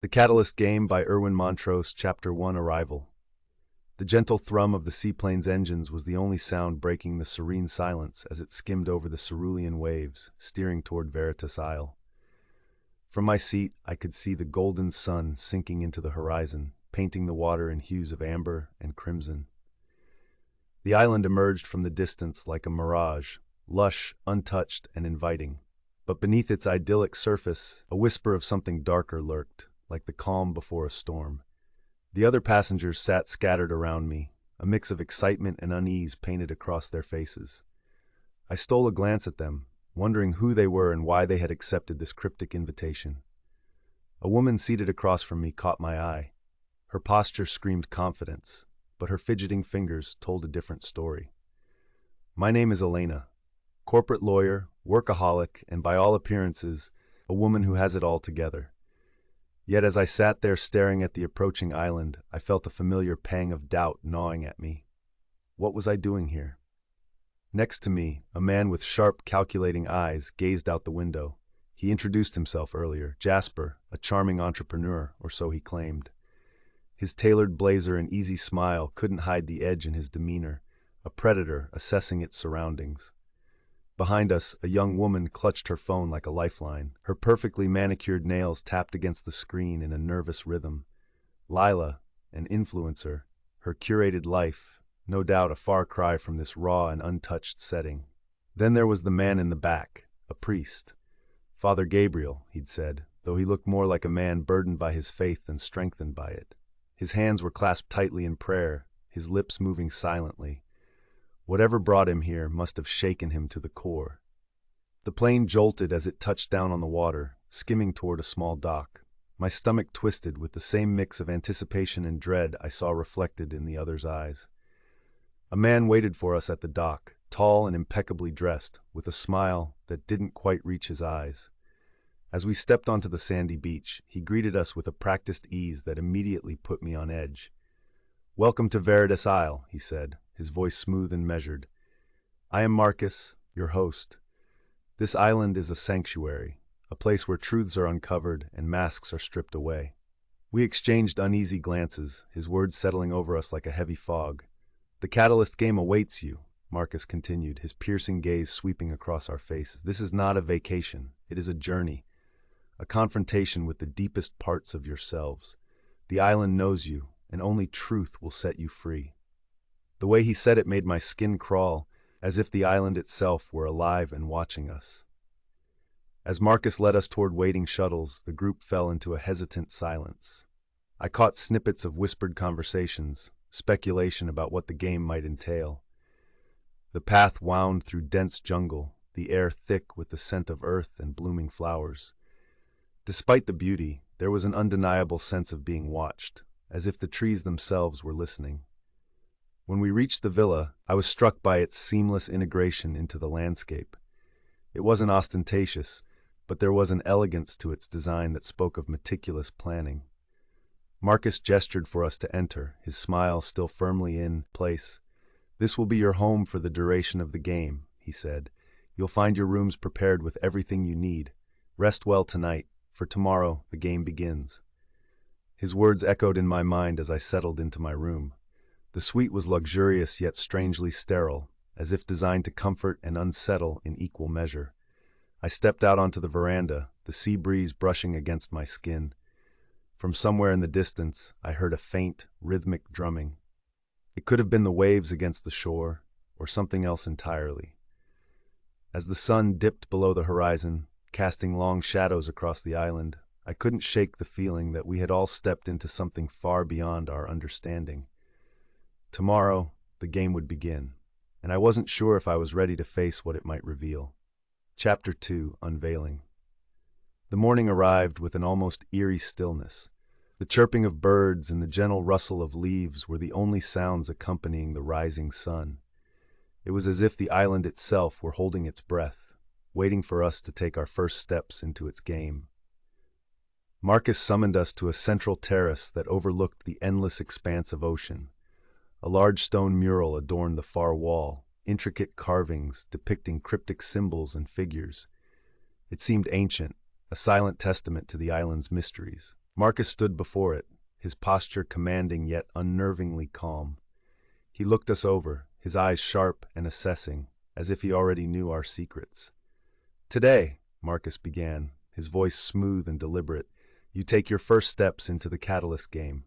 The Catalyst Game by Erwin Montrose, Chapter 1, Arrival. The gentle thrum of the seaplane's engines was the only sound breaking the serene silence as it skimmed over the cerulean waves, steering toward Veritas Isle. From my seat, I could see the golden sun sinking into the horizon, painting the water in hues of amber and crimson. The island emerged from the distance like a mirage, lush, untouched, and inviting. But beneath its idyllic surface, a whisper of something darker lurked, like the calm before a storm. The other passengers sat scattered around me, a mix of excitement and unease painted across their faces. I stole a glance at them, wondering who they were and why they had accepted this cryptic invitation. A woman seated across from me caught my eye. Her posture screamed confidence, but her fidgeting fingers told a different story. My name is Elena, corporate lawyer, workaholic, and by all appearances, a woman who has it all together. Yet as I sat there staring at the approaching island, I felt a familiar pang of doubt gnawing at me. What was I doing here? Next to me, a man with sharp, calculating eyes gazed out the window. He introduced himself earlier, Jasper, a charming entrepreneur, or so he claimed. His tailored blazer and easy smile couldn't hide the edge in his demeanor, a predator assessing its surroundings. Behind us, a young woman clutched her phone like a lifeline. Her perfectly manicured nails tapped against the screen in a nervous rhythm. Lila, an influencer, her curated life, no doubt a far cry from this raw and untouched setting. Then there was the man in the back, a priest. Father Gabriel, he'd said, though he looked more like a man burdened by his faith than strengthened by it. His hands were clasped tightly in prayer, his lips moving silently. Whatever brought him here must have shaken him to the core. The plane jolted as it touched down on the water, skimming toward a small dock. My stomach twisted with the same mix of anticipation and dread I saw reflected in the other's eyes. A man waited for us at the dock, tall and impeccably dressed, with a smile that didn't quite reach his eyes. As we stepped onto the sandy beach, he greeted us with a practiced ease that immediately put me on edge. "Welcome to Veritas Isle," he said, his voice smooth and measured. "I am Marcus, your host. This island is a sanctuary, a place where truths are uncovered and masks are stripped away." We exchanged uneasy glances, his words settling over us like a heavy fog. "The Catalyst Game awaits you," Marcus continued, his piercing gaze sweeping across our faces. "This is not a vacation. It is a journey, a confrontation with the deepest parts of yourselves. The island knows you, and only truth will set you free." The way he said it made my skin crawl, as if the island itself were alive and watching us. As Marcus led us toward waiting shuttles, the group fell into a hesitant silence. I caught snippets of whispered conversations, speculation about what the game might entail. The path wound through dense jungle, the air thick with the scent of earth and blooming flowers. Despite the beauty, there was an undeniable sense of being watched, as if the trees themselves were listening. When we reached the villa, I was struck by its seamless integration into the landscape. It wasn't ostentatious, but there was an elegance to its design that spoke of meticulous planning. Marcus gestured for us to enter, his smile still firmly in place. "This will be your home for the duration of the game," he said. "You'll find your rooms prepared with everything you need. Rest well tonight, for tomorrow the game begins." His words echoed in my mind as I settled into my room. The suite was luxurious yet strangely sterile, as if designed to comfort and unsettle in equal measure. I stepped out onto the veranda, the sea breeze brushing against my skin. From somewhere in the distance, I heard a faint, rhythmic drumming. It could have been the waves against the shore, or something else entirely. As the sun dipped below the horizon, casting long shadows across the island, I couldn't shake the feeling that we had all stepped into something far beyond our understanding. Tomorrow, the game would begin, and I wasn't sure if I was ready to face what it might reveal. Chapter 2, Unveiling. The morning arrived with an almost eerie stillness. The chirping of birds and the gentle rustle of leaves were the only sounds accompanying the rising sun. It was as if the island itself were holding its breath, waiting for us to take our first steps into its game. Marcus summoned us to a central terrace that overlooked the endless expanse of ocean. A large stone mural adorned the far wall, intricate carvings depicting cryptic symbols and figures. It seemed ancient, a silent testament to the island's mysteries. Marcus stood before it, his posture commanding yet unnervingly calm. He looked us over, his eyes sharp and assessing, as if he already knew our secrets. "Today," Marcus began, his voice smooth and deliberate, "you take your first steps into the Catalyst game.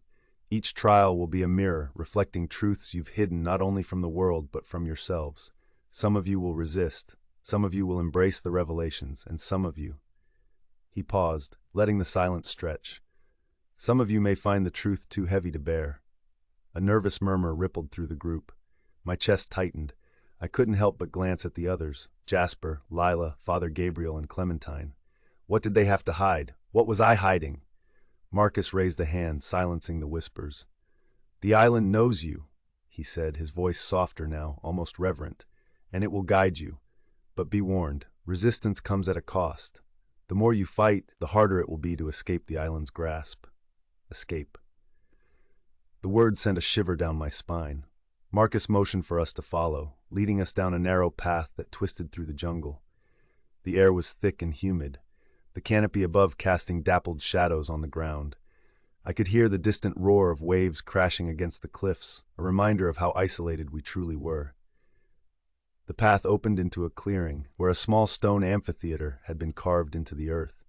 Each trial will be a mirror, reflecting truths you've hidden not only from the world but from yourselves. Some of you will resist, some of you will embrace the revelations, and some of you—" He paused, letting the silence stretch. "Some of you may find the truth too heavy to bear." A nervous murmur rippled through the group. My chest tightened. I couldn't help but glance at the others, Jasper, Lila, Father Gabriel, and Clementine. What did they have to hide? What was I hiding? Marcus raised a hand, silencing the whispers. "The island knows you," he said, his voice softer now, almost reverent, "and it will guide you. But be warned, resistance comes at a cost. The more you fight, the harder it will be to escape the island's grasp." Escape. The word sent a shiver down my spine. Marcus motioned for us to follow, leading us down a narrow path that twisted through the jungle. The air was thick and humid, the canopy above casting dappled shadows on the ground. I could hear the distant roar of waves crashing against the cliffs, a reminder of how isolated we truly were. The path opened into a clearing, where a small stone amphitheater had been carved into the earth.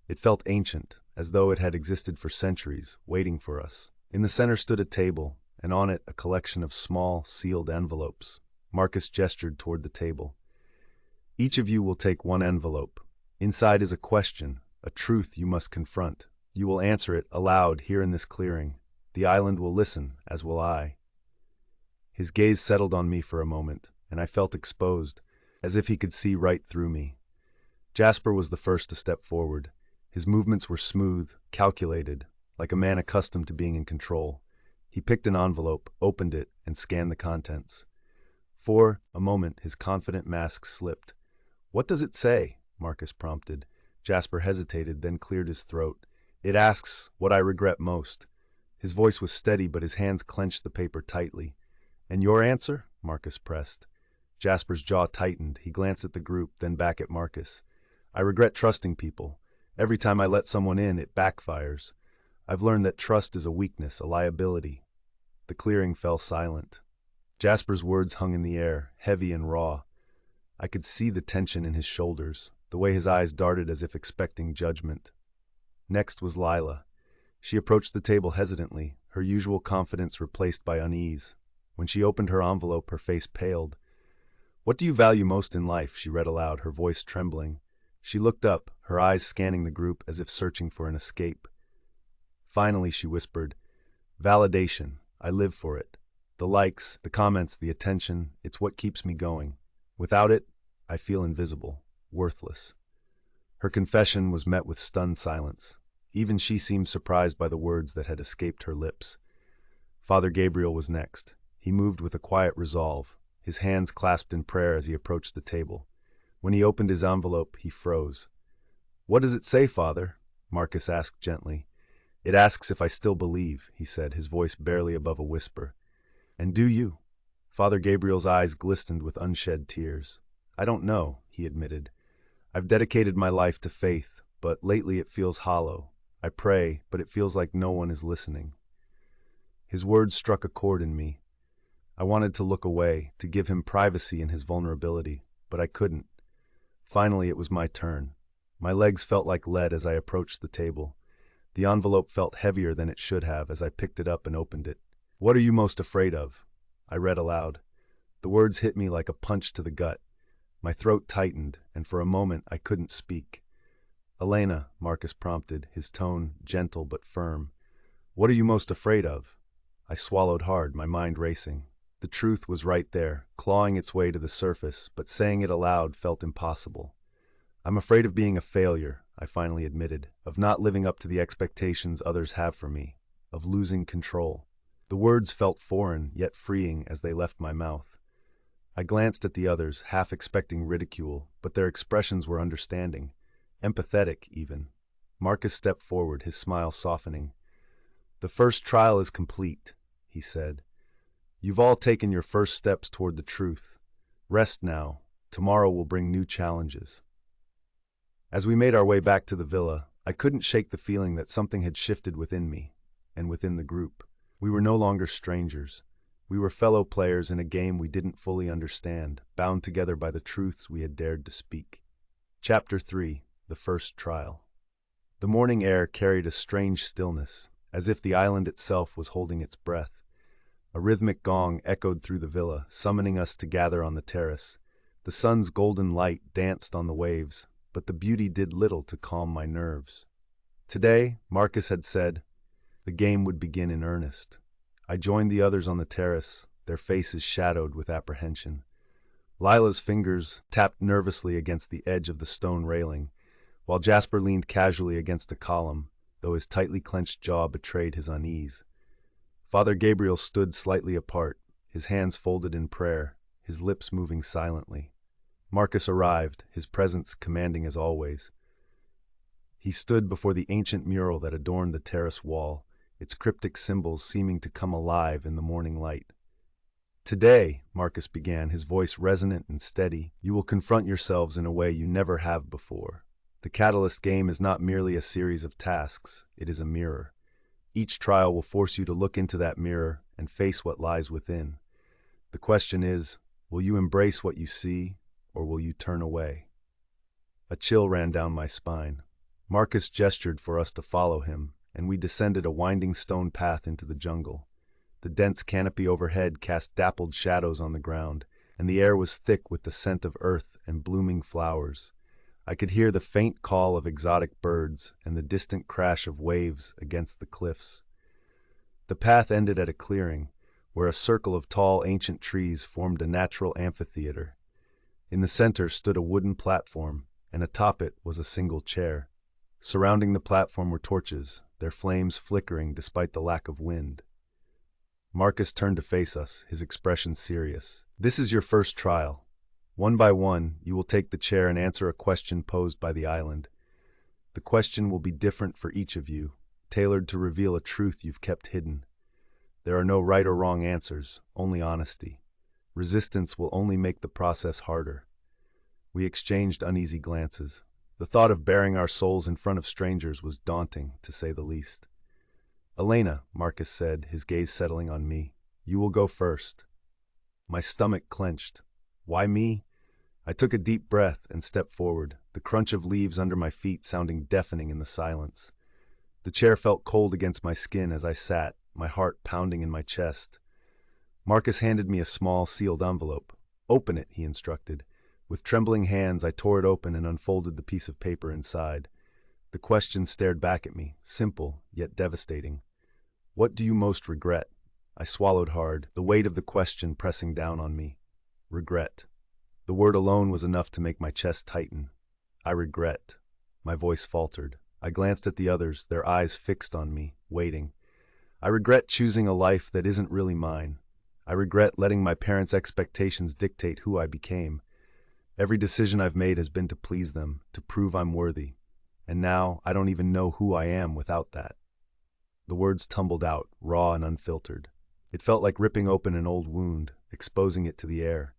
It felt ancient, as though it had existed for centuries, waiting for us. In the center stood a table, and on it a collection of small, sealed envelopes. Marcus gestured toward the table. "Each of you will take one envelope. Inside is a question, a truth you must confront. You will answer it aloud here in this clearing. The island will listen, as will I." His gaze settled on me for a moment, and I felt exposed, as if he could see right through me. Jasper was the first to step forward. His movements were smooth, calculated, like a man accustomed to being in control. He picked an envelope, opened it, and scanned the contents. For a moment, his confident mask slipped. "What does it say?" Marcus prompted. Jasper hesitated, then cleared his throat. "It asks what I regret most." His voice was steady, but his hands clenched the paper tightly. "And your answer?" Marcus pressed. Jasper's jaw tightened. He glanced at the group, then back at Marcus. "I regret trusting people. Every time I let someone in, it backfires. I've learned that trust is a weakness, a liability." The clearing fell silent. Jasper's words hung in the air, heavy and raw. I could see the tension in his shoulders, the way his eyes darted as if expecting judgment. Next was Lila. She approached the table hesitantly, her usual confidence replaced by unease. When she opened her envelope, her face paled. "What do you value most in life?" she read aloud, her voice trembling. She looked up, her eyes scanning the group as if searching for an escape. Finally, she whispered, "Validation. I live for it. The likes, the comments, the attention, it's what keeps me going. Without it, I feel invisible, worthless." Her confession was met with stunned silence. Even she seemed surprised by the words that had escaped her lips. Father Gabriel was next. He moved with a quiet resolve, his hands clasped in prayer as he approached the table. When he opened his envelope, he froze. "What does it say, Father?" Marcus asked gently. "It asks if I still believe," he said, his voice barely above a whisper. "And do you?" Father Gabriel's eyes glistened with unshed tears. "I don't know," he admitted. "I've dedicated my life to faith, but lately it feels hollow. I pray, but it feels like no one is listening." His words struck a chord in me. I wanted to look away, to give him privacy in his vulnerability, but I couldn't. Finally, it was my turn. My legs felt like lead as I approached the table. The envelope felt heavier than it should have as I picked it up and opened it. "What are you most afraid of?" I read aloud. The words hit me like a punch to the gut. My throat tightened, and for a moment I couldn't speak. "Elena," Marcus prompted, his tone gentle but firm. "What are you most afraid of?" I swallowed hard, my mind racing. The truth was right there, clawing its way to the surface, but saying it aloud felt impossible. "I'm afraid of being a failure," I finally admitted, "of not living up to the expectations others have for me, of losing control." The words felt foreign, yet freeing as they left my mouth. I glanced at the others, half expecting ridicule, but their expressions were understanding, empathetic even. Marcus stepped forward, his smile softening. "The first trial is complete," he said. "You've all taken your first steps toward the truth. Rest now. Tomorrow will bring new challenges." As we made our way back to the villa, I couldn't shake the feeling that something had shifted within me, and within the group. We were no longer strangers. We were fellow players in a game we didn't fully understand, bound together by the truths we had dared to speak. Chapter 3: The First Trial. The morning air carried a strange stillness, as if the island itself was holding its breath. A rhythmic gong echoed through the villa, summoning us to gather on the terrace. The sun's golden light danced on the waves, but the beauty did little to calm my nerves. Today, Marcus had said, the game would begin in earnest. I joined the others on the terrace, their faces shadowed with apprehension. Lila's fingers tapped nervously against the edge of the stone railing, while Jasper leaned casually against a column, though his tightly clenched jaw betrayed his unease. Father Gabriel stood slightly apart, his hands folded in prayer, his lips moving silently. Marcus arrived, his presence commanding as always. He stood before the ancient mural that adorned the terrace wall, its cryptic symbols seeming to come alive in the morning light. Today, Marcus began, his voice resonant and steady, you will confront yourselves in a way you never have before. The Catalyst game is not merely a series of tasks, it is a mirror. Each trial will force you to look into that mirror and face what lies within. The question is, will you embrace what you see, or will you turn away? A chill ran down my spine. Marcus gestured for us to follow him, and we descended a winding stone path into the jungle. The dense canopy overhead cast dappled shadows on the ground, and the air was thick with the scent of earth and blooming flowers. I could hear the faint call of exotic birds and the distant crash of waves against the cliffs. The path ended at a clearing, where a circle of tall ancient trees formed a natural amphitheater. In the center stood a wooden platform, and atop it was a single chair. Surrounding the platform were torches, their flames flickering despite the lack of wind. Marcus turned to face us, his expression serious. This is your first trial. One by one, you will take the chair and answer a question posed by the island. The question will be different for each of you, tailored to reveal a truth you've kept hidden. There are no right or wrong answers, only honesty. Resistance will only make the process harder. We exchanged uneasy glances. The thought of baring our souls in front of strangers was daunting, to say the least. Elena, Marcus said, his gaze settling on me, you will go first. My stomach clenched. Why me? I took a deep breath and stepped forward, the crunch of leaves under my feet sounding deafening in the silence. The chair felt cold against my skin as I sat, my heart pounding in my chest. Marcus handed me a small, sealed envelope. Open it, he instructed. With trembling hands, I tore it open and unfolded the piece of paper inside. The question stared back at me, simple, yet devastating. What do you most regret? I swallowed hard, the weight of the question pressing down on me. Regret. The word alone was enough to make my chest tighten. I regret. My voice faltered. I glanced at the others, their eyes fixed on me, waiting. I regret choosing a life that isn't really mine. I regret letting my parents' expectations dictate who I became. Every decision I've made has been to please them, to prove I'm worthy. And now I don't even know who I am without that. The words tumbled out, raw and unfiltered. It felt like ripping open an old wound, exposing it to the air.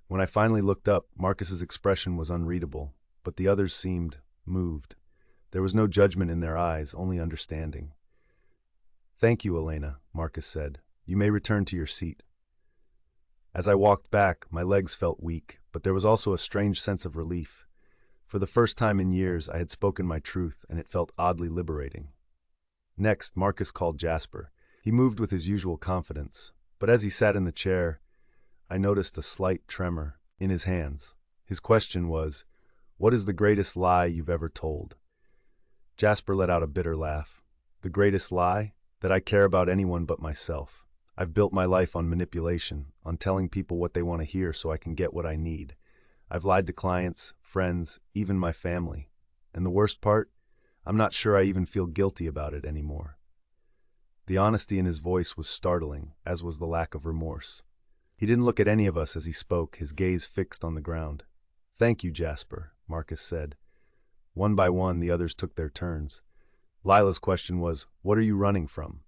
When I finally looked up, Marcus's expression was unreadable, but the others seemed moved. There was no judgment in their eyes, only understanding. Thank you, Elena, Marcus said. You may return to your seat. As I walked back, my legs felt weak, but there was also a strange sense of relief. For the first time in years, I had spoken my truth, and it felt oddly liberating. Next, Marcus called Jasper. He moved with his usual confidence, but as he sat in the chair, I noticed a slight tremor in his hands. His question was, what is the greatest lie you've ever told? Jasper let out a bitter laugh. The greatest lie? That I care about anyone but myself. I've built my life on manipulation, on telling people what they want to hear so I can get what I need. I've lied to clients, friends, even my family. And the worst part? I'm not sure I even feel guilty about it anymore. The honesty in his voice was startling, as was the lack of remorse. He didn't look at any of us as he spoke, his gaze fixed on the ground. Thank you, Jasper, Marcus said. One by one, the others took their turns. Lila's question was, what are you running from?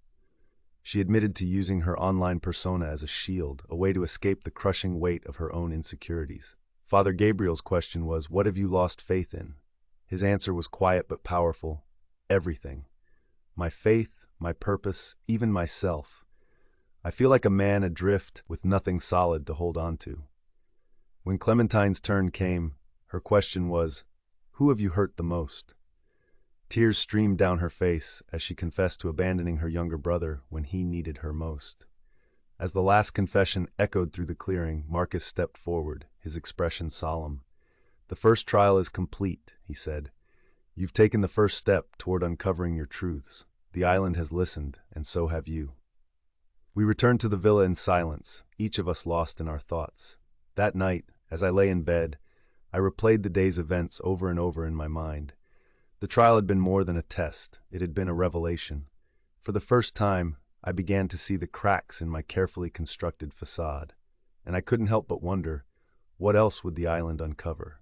She admitted to using her online persona as a shield, a way to escape the crushing weight of her own insecurities. Father Gabriel's question was, what have you lost faith in? His answer was quiet but powerful. everything. My faith, my purpose, even myself. I feel like a man adrift with nothing solid to hold on to. When Clementine's turn came, her question was, "Who have you hurt the most?" Tears streamed down her face as she confessed to abandoning her younger brother when he needed her most. As the last confession echoed through the clearing, Marcus stepped forward, his expression solemn. "The first trial is complete," he said. "You've taken the first step toward uncovering your truths. The island has listened, and so have you." We returned to the villa in silence, each of us lost in our thoughts. That night, as I lay in bed, I replayed the day's events over and over in my mind. The trial had been more than a test, it had been a revelation. For the first time, I began to see the cracks in my carefully constructed facade, and I couldn't help but wonder, what else would the island uncover?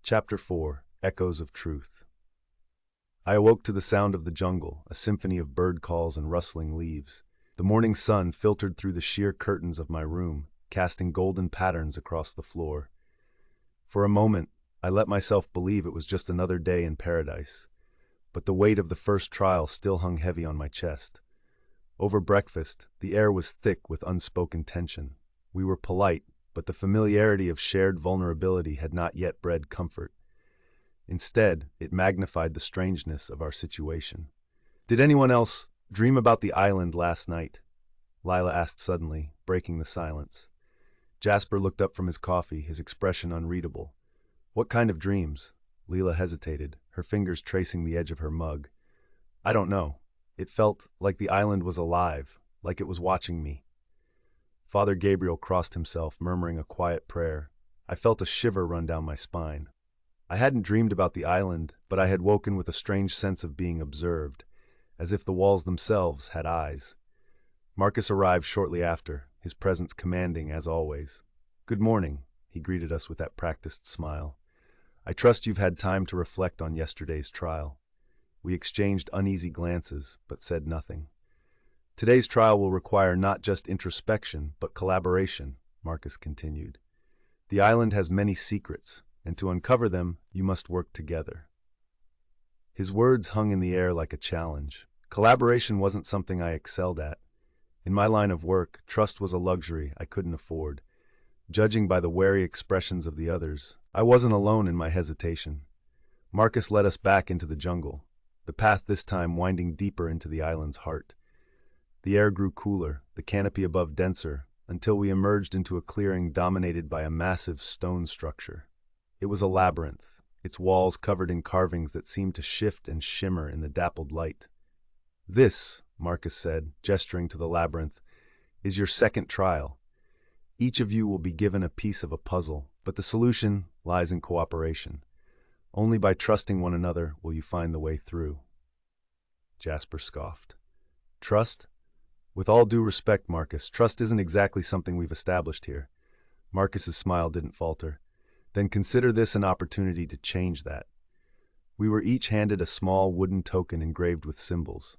Chapter 4: Echoes of Truth. I awoke to the sound of the jungle, a symphony of bird calls and rustling leaves. The morning sun filtered through the sheer curtains of my room, casting golden patterns across the floor. For a moment, I let myself believe it was just another day in paradise, but the weight of the first trial still hung heavy on my chest. Over breakfast, the air was thick with unspoken tension. We were polite, but the familiarity of shared vulnerability had not yet bred comfort. Instead, it magnified the strangeness of our situation. "Did anyone else dream about the island last night?" Lila asked suddenly, breaking the silence. Jasper looked up from his coffee, his expression unreadable. "What kind of dreams?" Leela hesitated, her fingers tracing the edge of her mug. "I don't know. It felt like the island was alive, like it was watching me." Father Gabriel crossed himself, murmuring a quiet prayer. I felt a shiver run down my spine. I hadn't dreamed about the island, but I had woken with a strange sense of being observed, as if the walls themselves had eyes. Marcus arrived shortly after, his presence commanding as always. "Good morning," he greeted us with that practiced smile. "I trust you've had time to reflect on yesterday's trial." We exchanged uneasy glances, but said nothing. "Today's trial will require not just introspection, but collaboration," Marcus continued. "The island has many secrets, and to uncover them, you must work together." His words hung in the air like a challenge. Collaboration wasn't something I excelled at. In my line of work, trust was a luxury I couldn't afford. Judging by the wary expressions of the others, I wasn't alone in my hesitation. Marcus led us back into the jungle, the path this time winding deeper into the island's heart. The air grew cooler, the canopy above denser, until we emerged into a clearing dominated by a massive stone structure. It was a labyrinth, its walls covered in carvings that seemed to shift and shimmer in the dappled light. "This," Marcus said, gesturing to the labyrinth, "is your second trial. Each of you will be given a piece of a puzzle, but the solution lies in cooperation. Only by trusting one another will you find the way through." Jasper scoffed. "Trust? With all due respect, Marcus, trust isn't exactly something we've established here." Marcus's smile didn't falter. "Then consider this an opportunity to change that." We were each handed a small wooden token engraved with symbols.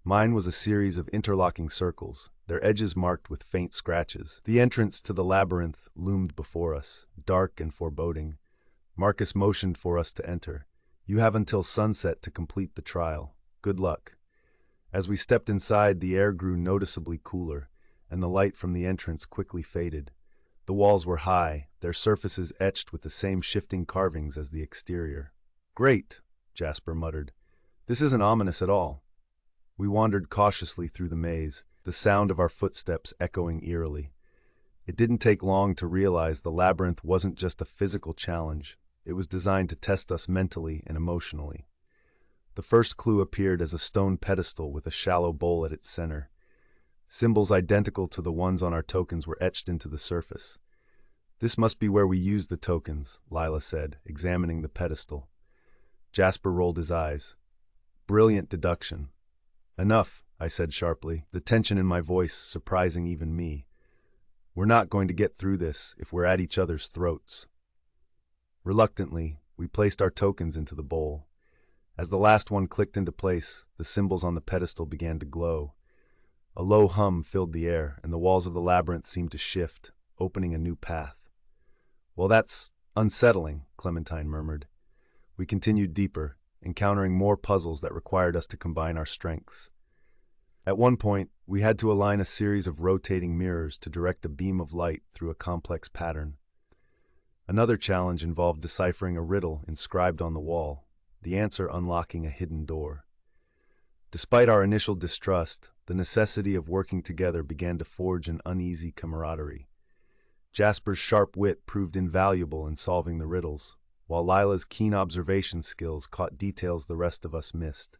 Mine was a series of interlocking circles, their edges marked with faint scratches. The entrance to the labyrinth loomed before us, dark and foreboding. Marcus motioned for us to enter. "You have until sunset to complete the trial. Good luck." As we stepped inside, the air grew noticeably cooler, and the light from the entrance quickly faded. The walls were high, their surfaces etched with the same shifting carvings as the exterior. "Great," Jasper muttered. "This isn't ominous at all." We wandered cautiously through the maze, the sound of our footsteps echoing eerily. It didn't take long to realize the labyrinth wasn't just a physical challenge. It was designed to test us mentally and emotionally. The first clue appeared as a stone pedestal with a shallow bowl at its center. Symbols identical to the ones on our tokens were etched into the surface. "This must be where we use the tokens," Lila said, examining the pedestal. Jasper rolled his eyes. "Brilliant deduction." "Enough," I said sharply, the tension in my voice surprising even me. "We're not going to get through this if we're at each other's throats." Reluctantly, we placed our tokens into the bowl. As the last one clicked into place, the symbols on the pedestal began to glow. A low hum filled the air, and the walls of the labyrinth seemed to shift, opening a new path. "Well, that's unsettling," Clementine murmured. We continued deeper, encountering more puzzles that required us to combine our strengths. At one point, we had to align a series of rotating mirrors to direct a beam of light through a complex pattern. Another challenge involved deciphering a riddle inscribed on the wall, the answer unlocking a hidden door. Despite our initial distrust, the necessity of working together began to forge an uneasy camaraderie. Jasper's sharp wit proved invaluable in solving the riddles, while Lila's keen observation skills caught details the rest of us missed.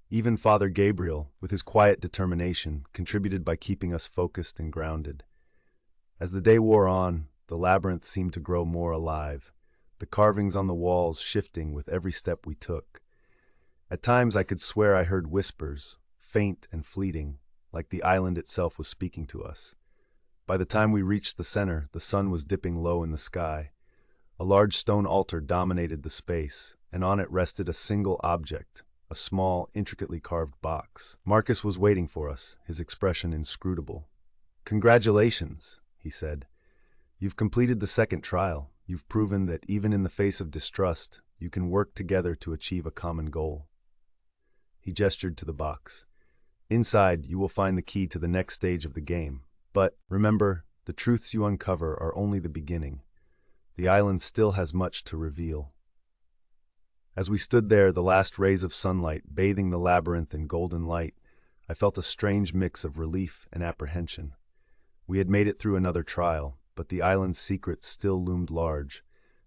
Even Father Gabriel, with his quiet determination, contributed by keeping us focused and grounded. As the day wore on, the labyrinth seemed to grow more alive, the carvings on the walls shifting with every step we took. At times I could swear I heard whispers, faint and fleeting, like the island itself was speaking to us. By the time we reached the center, the sun was dipping low in the sky. A large stone altar dominated the space, and on it rested a single object, a small, intricately carved box. Marcus was waiting for us, his expression inscrutable. "Congratulations," he said. "You've completed the second trial. You've proven that even in the face of distrust, you can work together to achieve a common goal." He gestured to the box. "Inside, you will find the key to the next stage of the game. But remember, the truths you uncover are only the beginning. The island still has much to reveal." As we stood there, the last rays of sunlight bathing the labyrinth in golden light, I felt a strange mix of relief and apprehension. We had made it through another trial, but the island's secrets still loomed large,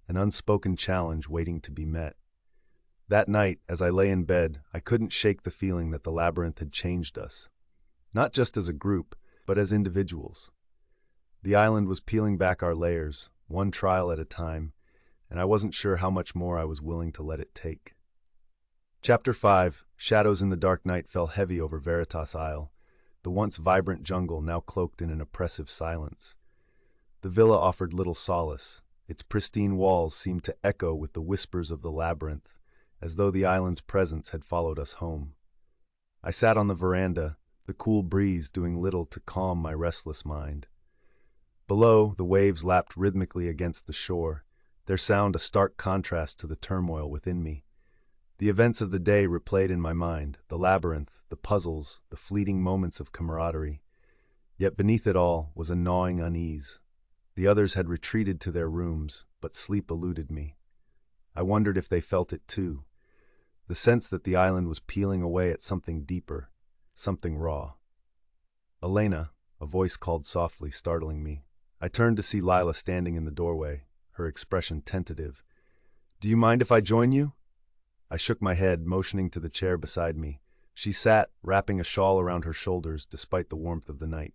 an unspoken challenge waiting to be met. That night, as I lay in bed, I couldn't shake the feeling that the labyrinth had changed us. Not just as a group, but as individuals. The island was peeling back our layers, one trial at a time, and I wasn't sure how much more I was willing to let it take. Chapter 5, Shadows in the Dark Night fell heavy over Veritas Isle, the once vibrant jungle now cloaked in an oppressive silence. The villa offered little solace. Its pristine walls seemed to echo with the whispers of the labyrinth, as though the island's presence had followed us home. I sat on the veranda, the cool breeze doing little to calm my restless mind. Below, the waves lapped rhythmically against the shore, their sound a stark contrast to the turmoil within me. The events of the day replayed in my mind, the labyrinth, the puzzles, the fleeting moments of camaraderie. Yet beneath it all was a gnawing unease. The others had retreated to their rooms, but sleep eluded me. I wondered if they felt it too. The sense that the island was peeling away at something deeper, something raw. "Elena," a voice called softly, startling me. I turned to see Lila standing in the doorway, her expression tentative. "Do you mind if I join you?" I shook my head, motioning to the chair beside me. She sat, wrapping a shawl around her shoulders despite the warmth of the night.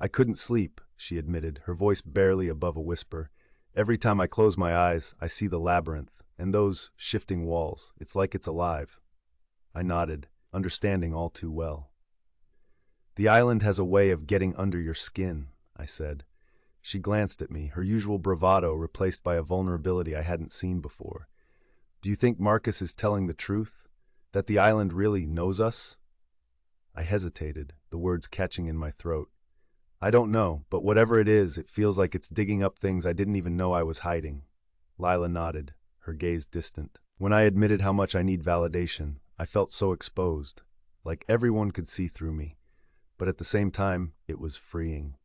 "I couldn't sleep," she admitted, her voice barely above a whisper. "Every time I close my eyes, I see the labyrinth, and those shifting walls. It's like it's alive." I nodded, understanding all too well. "The island has a way of getting under your skin," I said. She glanced at me, her usual bravado replaced by a vulnerability I hadn't seen before. "Do you think Marcus is telling the truth? That the island really knows us?" I hesitated, the words catching in my throat. "I don't know, but whatever it is, it feels like it's digging up things I didn't even know I was hiding." Lila nodded, her gaze distant. When I admitted how much I need validation, I felt so exposed, like everyone could see through me. But at the same time, it was freeing.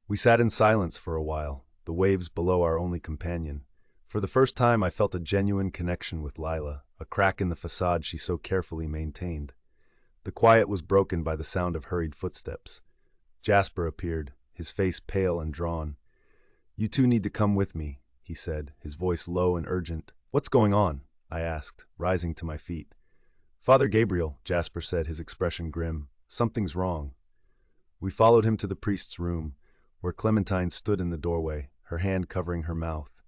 We sat in silence for a while, the waves below our only companion. For the first time, I felt a genuine connection with Lila, a crack in the facade she so carefully maintained. The quiet was broken by the sound of hurried footsteps. Jasper appeared, his face pale and drawn. "You two need to come with me," he said, his voice low and urgent. "What's going on?" I asked, rising to my feet. "Father Gabriel," Jasper said, his expression grim. "Something's wrong." We followed him to the priest's room, where Clementine stood in the doorway, her hand covering her mouth.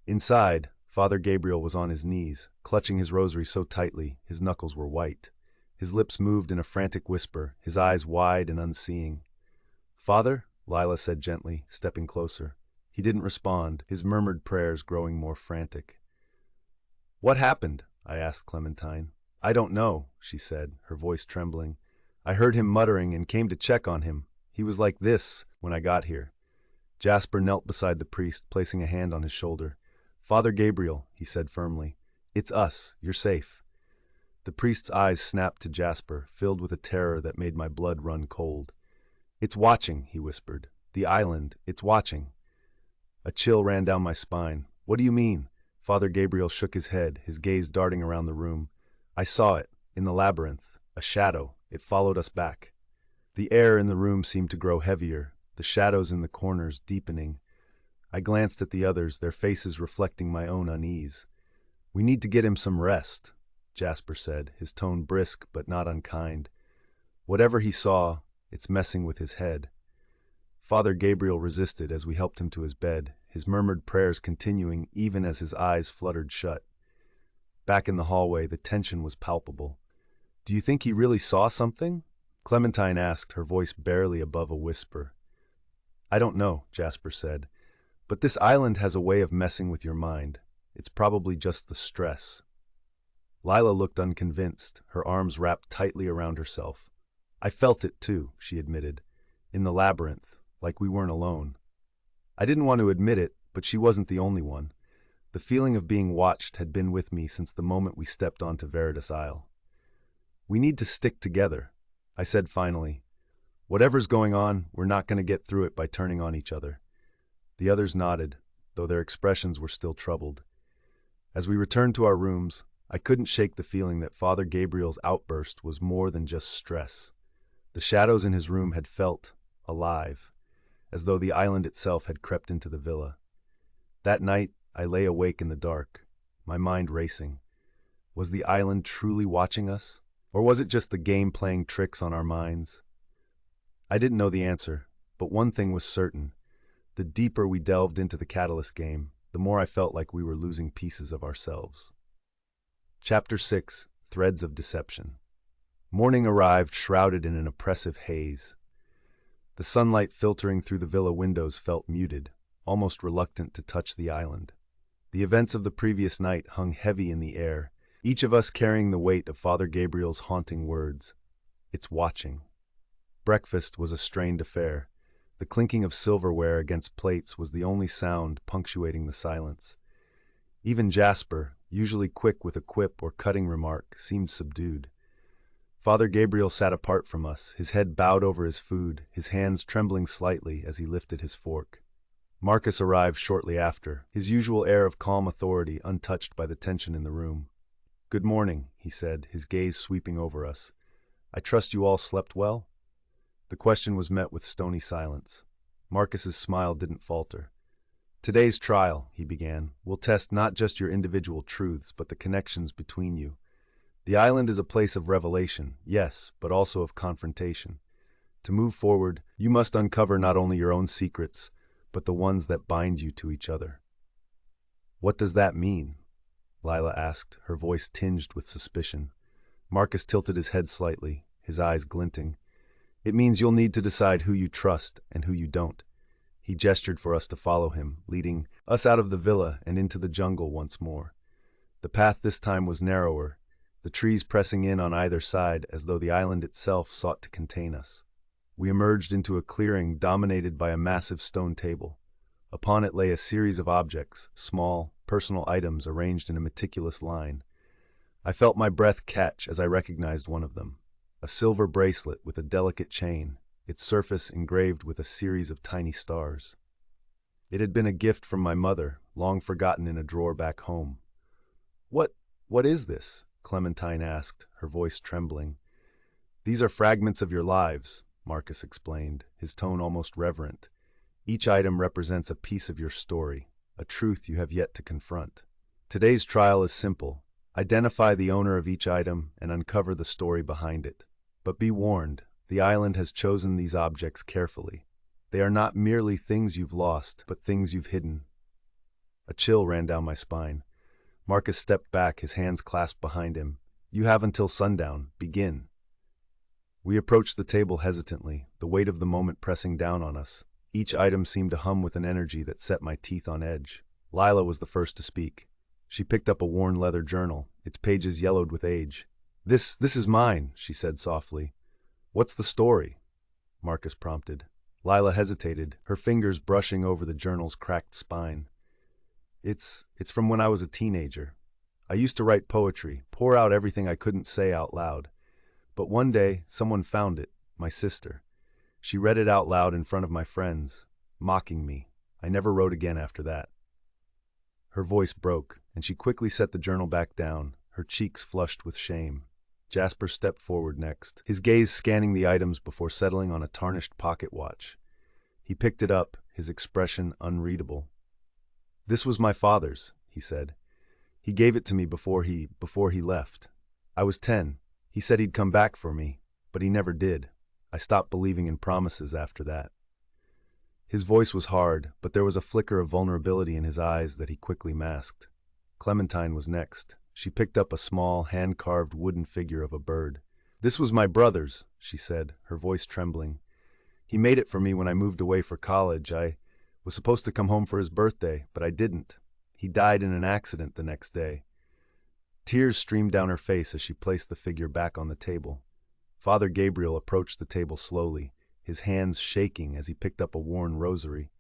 Inside, Father Gabriel was on his knees, clutching his rosary so tightly his knuckles were white. His lips moved in a frantic whisper, his eyes wide and unseeing. "Father?" Lila said gently, stepping closer. He didn't respond, his murmured prayers growing more frantic. "What happened?" I asked Clementine. "I don't know," she said, her voice trembling. "I heard him muttering and came to check on him. He was like this when I got here." Jasper knelt beside the priest, placing a hand on his shoulder. "Father Gabriel," he said firmly, It's us. You're safe. The priest's eyes snapped to Jasper, filled with a terror that made my blood run cold. It's watching, he whispered. The island, it's watching. A chill ran down my spine. What do you mean? Father Gabriel shook his head, his gaze darting around the room. I saw it, in the labyrinth, a shadow. It followed us back. The air in the room seemed to grow heavier, the shadows in the corners deepening. I glanced at the others, their faces reflecting my own unease. We need to get him some rest, Jasper said, his tone brisk but not unkind. Whatever he saw, it's messing with his head. Father Gabriel resisted as we helped him to his bed, his murmured prayers continuing even as his eyes fluttered shut. Back in the hallway, the tension was palpable. Do you think he really saw something? Clementine asked, her voice barely above a whisper. I don't know, Jasper said, but this island has a way of messing with your mind. It's probably just the stress. Lila looked unconvinced, her arms wrapped tightly around herself. I felt it too, she admitted, in the labyrinth, like we weren't alone. I didn't want to admit it, but she wasn't the only one. The feeling of being watched had been with me since the moment we stepped onto Veritas Isle. We need to stick together, I said finally. Whatever's going on, we're not going to get through it by turning on each other. The others nodded, though their expressions were still troubled. As we returned to our rooms, I couldn't shake the feeling that Father Gabriel's outburst was more than just stress. The shadows in his room had felt alive, as though the island itself had crept into the villa. That night, I lay awake in the dark, my mind racing. Was the island truly watching us? Or was it just the game playing tricks on our minds? I didn't know the answer, but one thing was certain. The deeper we delved into the Catalyst game, the more I felt like we were losing pieces of ourselves. Chapter 6: Threads of Deception. Morning arrived shrouded in an oppressive haze. The sunlight filtering through the villa windows felt muted, almost reluctant to touch the island. The events of the previous night hung heavy in the air, each of us carrying the weight of Father Gabriel's haunting words. It's watching. Breakfast was a strained affair. The clinking of silverware against plates was the only sound punctuating the silence. Even Jasper, usually quick with a quip or cutting remark, seemed subdued. Father Gabriel sat apart from us, his head bowed over his food, his hands trembling slightly as he lifted his fork. Marcus arrived shortly after, his usual air of calm authority untouched by the tension in the room. Good morning, he said, his gaze sweeping over us. I trust you all slept well? The question was met with stony silence. Marcus's smile didn't falter. Today's trial, he began, will test not just your individual truths, but the connections between you. The island is a place of revelation, yes, but also of confrontation. To move forward, you must uncover not only your own secrets, but the ones that bind you to each other. What does that mean? Lila asked, her voice tinged with suspicion. Marcus tilted his head slightly, his eyes glinting. It means you'll need to decide who you trust and who you don't. He gestured for us to follow him, leading us out of the villa and into the jungle once more. The path this time was narrower, the trees pressing in on either side as though the island itself sought to contain us. We emerged into a clearing dominated by a massive stone table. Upon it lay a series of objects, small, personal items arranged in a meticulous line. I felt my breath catch as I recognized one of them, a silver bracelet with a delicate chain, its surface engraved with a series of tiny stars. It had been a gift from my mother, long forgotten in a drawer back home. What is this? Clementine asked, her voice trembling. These are fragments of your lives, Marcus explained, his tone almost reverent. Each item represents a piece of your story, a truth you have yet to confront. Today's trial is simple. Identify the owner of each item and uncover the story behind it. But be warned, the island has chosen these objects carefully. They are not merely things you've lost, but things you've hidden. A chill ran down my spine. Marcus stepped back, his hands clasped behind him. You have until sundown. Begin. We approached the table hesitantly, the weight of the moment pressing down on us. Each item seemed to hum with an energy that set my teeth on edge. Lila was the first to speak. She picked up a worn leather journal, its pages yellowed with age. This is mine, she said softly. What's the story? Marcus prompted. Lila hesitated, her fingers brushing over the journal's cracked spine. It's from when I was a teenager. I used to write poetry, pour out everything I couldn't say out loud. But one day, someone found it, my sister. She read it out loud in front of my friends, mocking me. I never wrote again after that. Her voice broke, and she quickly set the journal back down, her cheeks flushed with shame. Jasper stepped forward next, his gaze scanning the items before settling on a tarnished pocket watch. He picked it up, his expression unreadable. "This was my father's," he said. "He gave it to me before he left. I was 10. He said he'd come back for me, but he never did. I stopped believing in promises after that." His voice was hard, but there was a flicker of vulnerability in his eyes that he quickly masked. Clementine was next. She picked up a small, hand-carved wooden figure of a bird. "This was my brother's," she said, her voice trembling. "He made it for me when I moved away for college. I was supposed to come home for his birthday, but I didn't. He died in an accident the next day." Tears streamed down her face as she placed the figure back on the table. Father Gabriel approached the table slowly, his hands shaking as he picked up a worn rosary.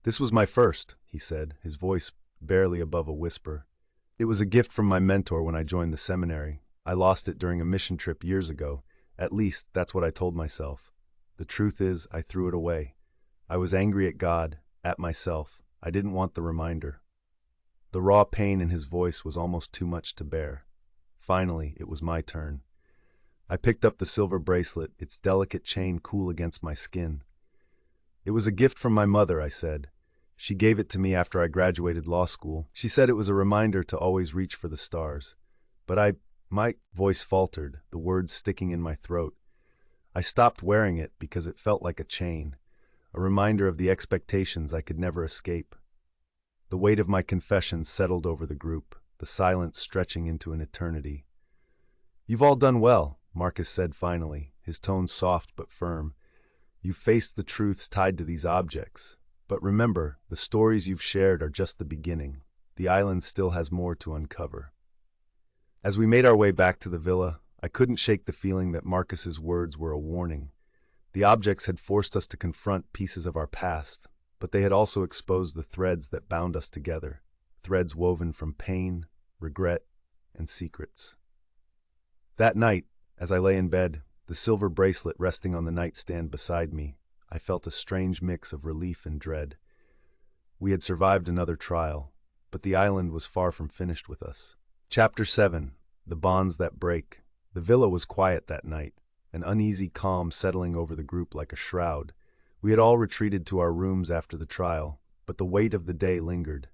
"This was my first," he said, his voice barely above a whisper. "It was a gift from my mentor when I joined the seminary. I lost it during a mission trip years ago. At least, that's what I told myself. The truth is, I threw it away. I was angry at God, at myself. I didn't want the reminder." The raw pain in his voice was almost too much to bear. Finally, it was my turn. I picked up the silver bracelet, its delicate chain cool against my skin. "It was a gift from my mother," I said. "She gave it to me after I graduated law school. She said it was a reminder to always reach for the stars. But my voice faltered, the words sticking in my throat. I stopped wearing it because it felt like a chain, a reminder of the expectations I could never escape." The weight of my confession settled over the group, the silence stretching into an eternity. "You've all done well," Marcus said finally, his tone soft but firm. "You've faced the truths tied to these objects. But remember, the stories you've shared are just the beginning. The island still has more to uncover." As we made our way back to the villa, I couldn't shake the feeling that Marcus's words were a warning. The objects had forced us to confront pieces of our past, but they had also exposed the threads that bound us together, threads woven from pain, regret, and secrets. That night, as I lay in bed, the silver bracelet resting on the nightstand beside me, I felt a strange mix of relief and dread. We had survived another trial, but the island was far from finished with us. Chapter 7. The Bonds That Break. The villa was quiet that night, an uneasy calm settling over the group like a shroud. We had all retreated to our rooms after the trial, but the weight of the day lingered.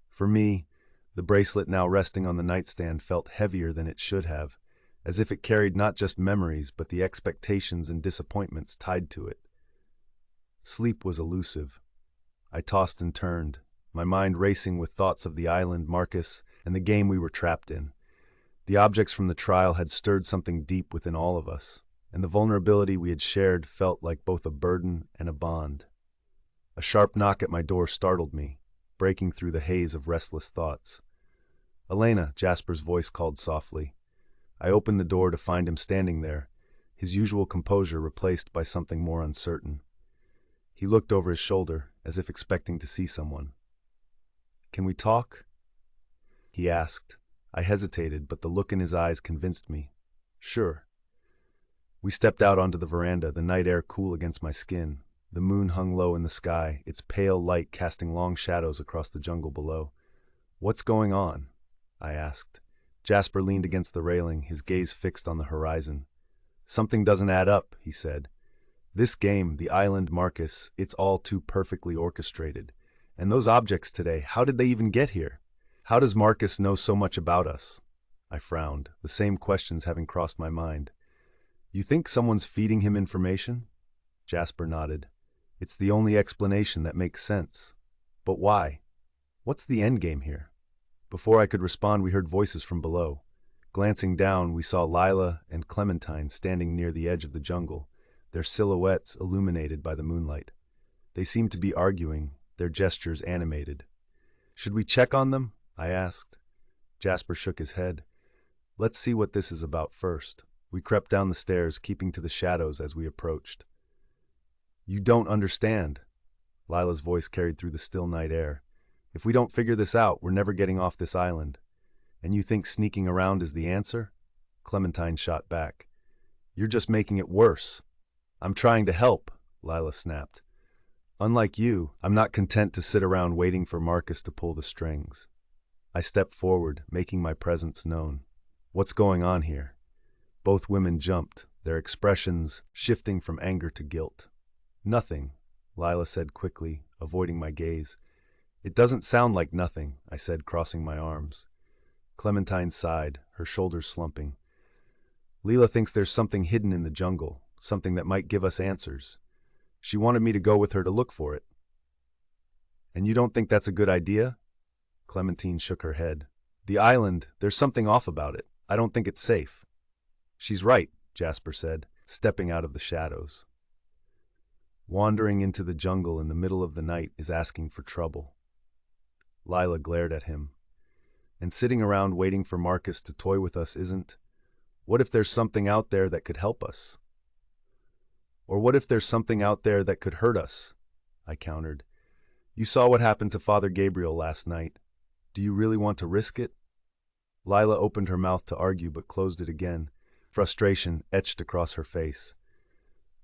For me, the bracelet now resting on the nightstand felt heavier than it should have, as if it carried not just memories but the expectations and disappointments tied to it. Sleep was elusive. I tossed and turned, my mind racing with thoughts of the island, Marcus, and the game we were trapped in. The objects from the trial had stirred something deep within all of us, and the vulnerability we had shared felt like both a burden and a bond. A sharp knock at my door startled me, breaking through the haze of restless thoughts. "Elena," Jasper's voice called softly. I opened the door to find him standing there, his usual composure replaced by something more uncertain. He looked over his shoulder, as if expecting to see someone. "Can we talk?" he asked. I hesitated, but the look in his eyes convinced me. "Sure." We stepped out onto the veranda, the night air cool against my skin. The moon hung low in the sky, its pale light casting long shadows across the jungle below. "What's going on?" I asked. Jasper leaned against the railing, his gaze fixed on the horizon. "Something doesn't add up," he said. "This game, the island, Marcus, it's all too perfectly orchestrated. And those objects today, how did they even get here? How does Marcus know so much about us?" I frowned, the same questions having crossed my mind. "You think someone's feeding him information?" Jasper nodded. "It's the only explanation that makes sense. But why? What's the endgame here?" Before I could respond, we heard voices from below. Glancing down, we saw Lila and Clementine standing near the edge of the jungle, their silhouettes illuminated by the moonlight. They seemed to be arguing, their gestures animated. "Should we check on them?" I asked. Jasper shook his head. "Let's see what this is about first." We crept down the stairs, keeping to the shadows as we approached. "You don't understand." Lila's voice carried through the still night air. "If we don't figure this out, we're never getting off this island. And you think sneaking around is the answer? Clementine shot back. You're just making it worse. I'm trying to help, Lila snapped. Unlike you, I'm not content to sit around waiting for Marcus to pull the strings. I stepped forward, making my presence known. What's going on here? Both women jumped, their expressions shifting from anger to guilt. Nothing, Lila said quickly, avoiding my gaze. It doesn't sound like nothing, I said, crossing my arms. Clementine sighed, her shoulders slumping. Leela thinks there's something hidden in the jungle, something that might give us answers. She wanted me to go with her to look for it. And you don't think that's a good idea? Clementine shook her head. The island, there's something off about it. I don't think it's safe. She's right, Jasper said, stepping out of the shadows. Wandering into the jungle in the middle of the night is asking for trouble. Lila glared at him. And sitting around waiting for Marcus to toy with us isn't? What if there's something out there that could help us? Or what if there's something out there that could hurt us? I countered. You saw what happened to Father Gabriel last night. Do you really want to risk it? Lila opened her mouth to argue but closed it again. Frustration etched across her face.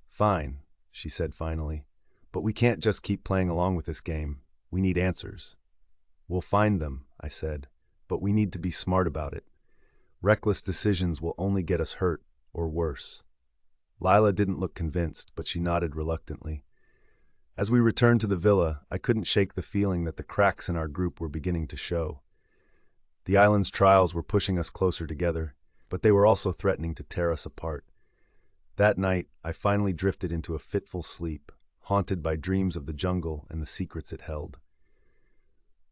Fine, she said finally. But we can't just keep playing along with this game. We need answers. We'll find them, I said, but we need to be smart about it. Reckless decisions will only get us hurt, or worse. Lila didn't look convinced, but she nodded reluctantly. As we returned to the villa, I couldn't shake the feeling that the cracks in our group were beginning to show. The island's trials were pushing us closer together, but they were also threatening to tear us apart. That night, I finally drifted into a fitful sleep, haunted by dreams of the jungle and the secrets it held.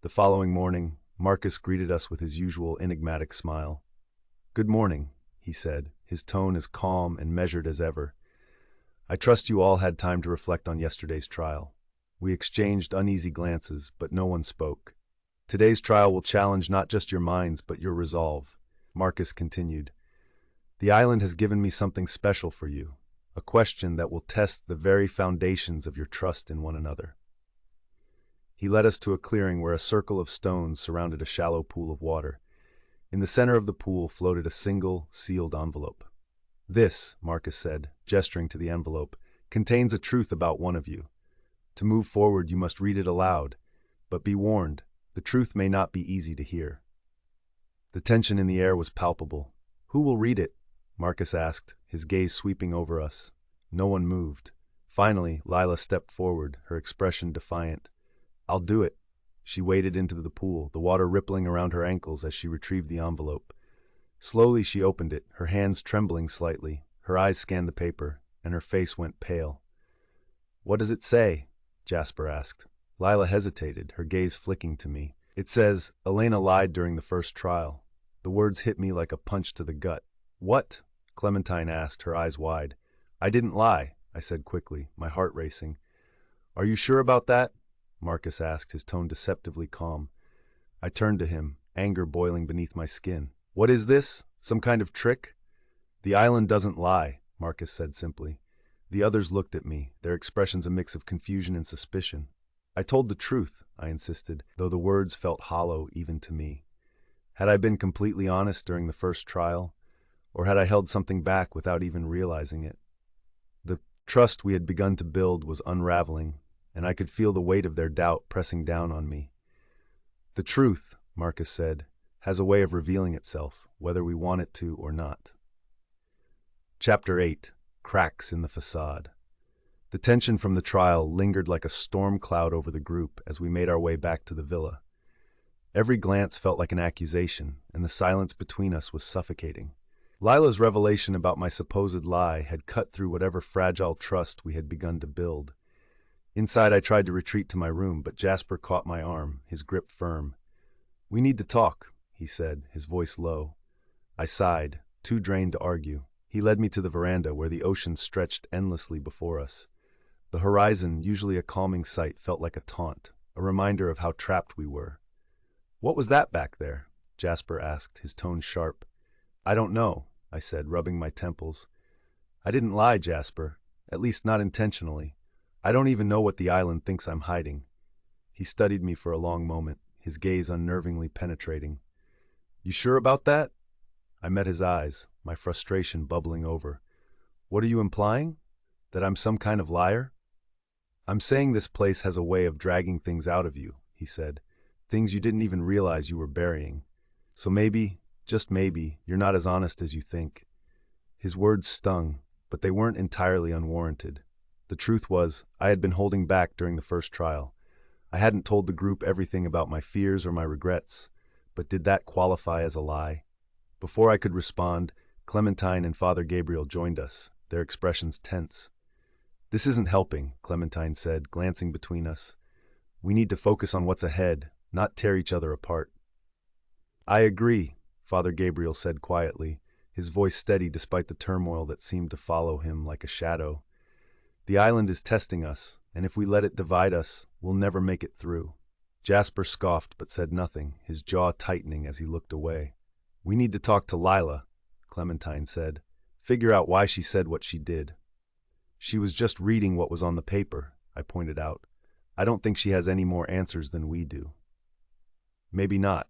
The following morning, Marcus greeted us with his usual enigmatic smile. Good morning, he said, his tone as calm and measured as ever. I trust you all had time to reflect on yesterday's trial. We exchanged uneasy glances, but no one spoke. Today's trial will challenge not just your minds, but your resolve, Marcus continued. The island has given me something special for you, a question that will test the very foundations of your trust in one another. He led us to a clearing where a circle of stones surrounded a shallow pool of water. In the center of the pool floated a single, sealed envelope. This, Marcus said, gesturing to the envelope, contains a truth about one of you. To move forward, you must read it aloud, but be warned, the truth may not be easy to hear. The tension in the air was palpable. Who will read it? Marcus asked, his gaze sweeping over us. No one moved. Finally, Lila stepped forward, her expression defiant. I'll do it. She waded into the pool, the water rippling around her ankles as she retrieved the envelope. Slowly she opened it, her hands trembling slightly. Her eyes scanned the paper, and her face went pale. What does it say? Jasper asked. Lila hesitated, her gaze flicking to me. It says, Elena lied during the first trial. The words hit me like a punch to the gut. What? Clementine asked, her eyes wide. I didn't lie, I said quickly, my heart racing. Are you sure about that? Marcus asked, his tone deceptively calm. I turned to him, anger boiling beneath my skin. What is this? Some kind of trick? The island doesn't lie, Marcus said simply. The others looked at me, their expressions a mix of confusion and suspicion. I told the truth, I insisted, though the words felt hollow even to me. Had I been completely honest during the first trial, or had I held something back without even realizing it? The trust we had begun to build was unraveling, and I could feel the weight of their doubt pressing down on me. The truth, Marcus said, has a way of revealing itself, whether we want it to or not. Chapter 8. Cracks in the Facade. The tension from the trial lingered like a storm cloud over the group as we made our way back to the villa. Every glance felt like an accusation, and the silence between us was suffocating. Lila's revelation about my supposed lie had cut through whatever fragile trust we had begun to build. Inside, I tried to retreat to my room, but Jasper caught my arm, his grip firm. We need to talk, he said, his voice low. I sighed, too drained to argue. He led me to the veranda where the ocean stretched endlessly before us. The horizon, usually a calming sight, felt like a taunt, a reminder of how trapped we were. What was that back there? Jasper asked, his tone sharp. I don't know, I said, rubbing my temples. I didn't lie, Jasper, at least not intentionally. I don't even know what the island thinks I'm hiding. He studied me for a long moment, his gaze unnervingly penetrating. You sure about that? I met his eyes, my frustration bubbling over. What are you implying? That I'm some kind of liar? I'm saying this place has a way of dragging things out of you, he said. Things you didn't even realize you were burying. So maybe, just maybe, you're not as honest as you think. His words stung, but they weren't entirely unwarranted. The truth was, I had been holding back during the first trial. I hadn't told the group everything about my fears or my regrets, but did that qualify as a lie? Before I could respond, Clementine and Father Gabriel joined us, their expressions tense. This isn't helping, Clementine said, glancing between us. We need to focus on what's ahead, not tear each other apart. I agree, Father Gabriel said quietly, his voice steady despite the turmoil that seemed to follow him like a shadow. The island is testing us, and if we let it divide us, we'll never make it through. Jasper scoffed but said nothing, his jaw tightening as he looked away. We need to talk to Lila, Clementine said. Figure out why she said what she did. She was just reading what was on the paper, I pointed out. I don't think she has any more answers than we do. Maybe not,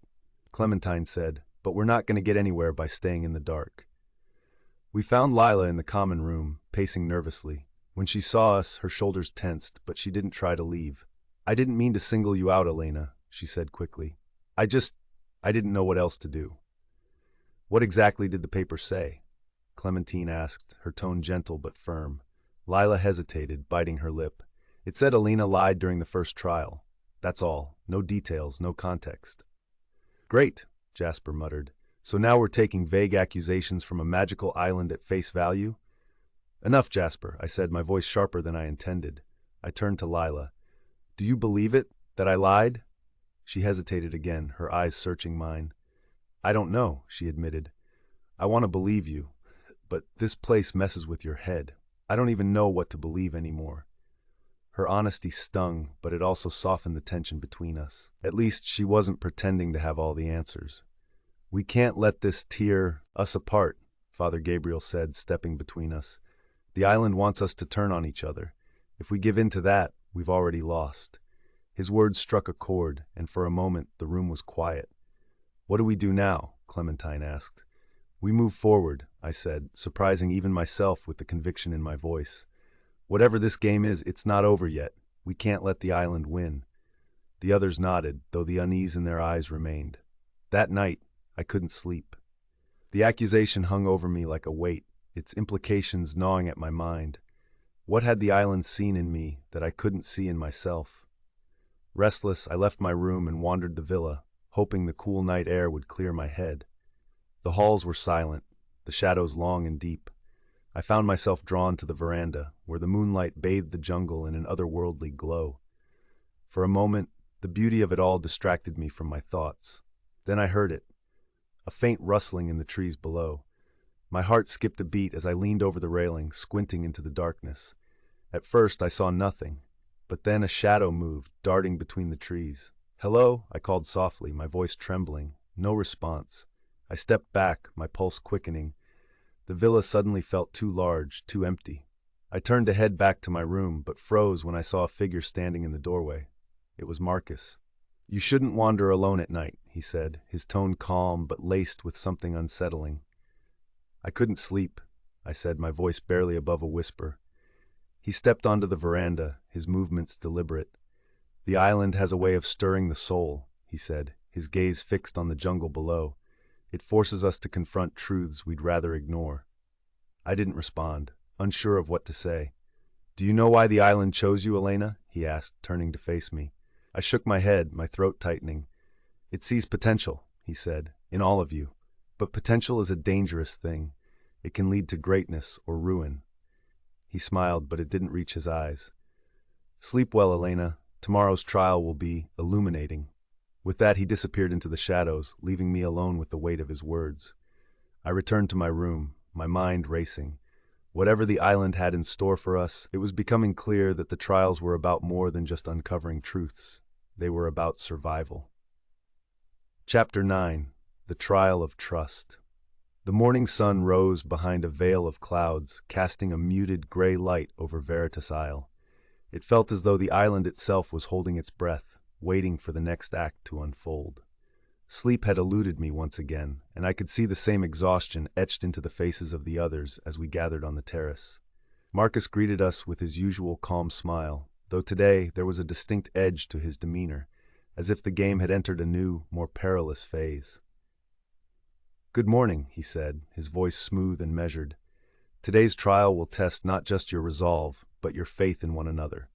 Clementine said, but we're not going to get anywhere by staying in the dark. We found Lila in the common room, pacing nervously. When she saw us, her shoulders tensed, but she didn't try to leave. I didn't mean to single you out, Elena, she said quickly. I didn't know what else to do. What exactly did the paper say? Clementine asked, her tone gentle but firm. Lila hesitated, biting her lip. It said Elena lied during the first trial. That's all. No details, no context. Great, Jasper muttered. So now we're taking vague accusations from a magical island at face value? Enough, Jasper, I said, my voice sharper than I intended. I turned to Lila. Do you believe it, that I lied? She hesitated again, her eyes searching mine. I don't know, she admitted. I want to believe you, but this place messes with your head. I don't even know what to believe anymore. Her honesty stung, but it also softened the tension between us. At least she wasn't pretending to have all the answers. We can't let this tear us apart, Father Gabriel said, stepping between us. The island wants us to turn on each other. If we give in to that, we've already lost. His words struck a chord, and for a moment the room was quiet. What do we do now? Clementine asked. We move forward, I said, surprising even myself with the conviction in my voice. Whatever this game is, it's not over yet. We can't let the island win. The others nodded, though the unease in their eyes remained. That night, I couldn't sleep. The accusation hung over me like a weight, its implications gnawing at my mind. What had the island seen in me that I couldn't see in myself? Restless, I left my room and wandered the villa, hoping the cool night air would clear my head. The halls were silent, the shadows long and deep. I found myself drawn to the veranda, where the moonlight bathed the jungle in an otherworldly glow. For a moment, the beauty of it all distracted me from my thoughts. Then I heard it, a faint rustling in the trees below. My heart skipped a beat as I leaned over the railing, squinting into the darkness. At first, I saw nothing, but then a shadow moved, darting between the trees. Hello, I called softly, my voice trembling. No response. I stepped back, my pulse quickening. The villa suddenly felt too large, too empty. I turned to head back to my room, but froze when I saw a figure standing in the doorway. It was Marcus. You shouldn't wander alone at night, he said, his tone calm but laced with something unsettling. I couldn't sleep, I said, my voice barely above a whisper. He stepped onto the veranda, his movements deliberate. The island has a way of stirring the soul, he said, his gaze fixed on the jungle below. It forces us to confront truths we'd rather ignore. I didn't respond, unsure of what to say. Do you know why the island chose you, Elena? He asked, turning to face me. I shook my head, my throat tightening. It sees potential, he said, in all of you. But potential is a dangerous thing. It can lead to greatness or ruin. He smiled, but it didn't reach his eyes. Sleep well, Elena. Tomorrow's trial will be illuminating. With that, he disappeared into the shadows, leaving me alone with the weight of his words. I returned to my room, my mind racing. Whatever the island had in store for us, it was becoming clear that the trials were about more than just uncovering truths. They were about survival. Chapter 9. The Trial of Trust. The morning sun rose behind a veil of clouds, casting a muted gray light over Veritas Isle. It felt as though the island itself was holding its breath, waiting for the next act to unfold. Sleep had eluded me once again, and I could see the same exhaustion etched into the faces of the others as we gathered on the terrace. Marcus greeted us with his usual calm smile, though today there was a distinct edge to his demeanor, as if the game had entered a new, more perilous phase. "Good morning," he said, his voice smooth and measured. "Today's trial will test not just your resolve, but your faith in one another.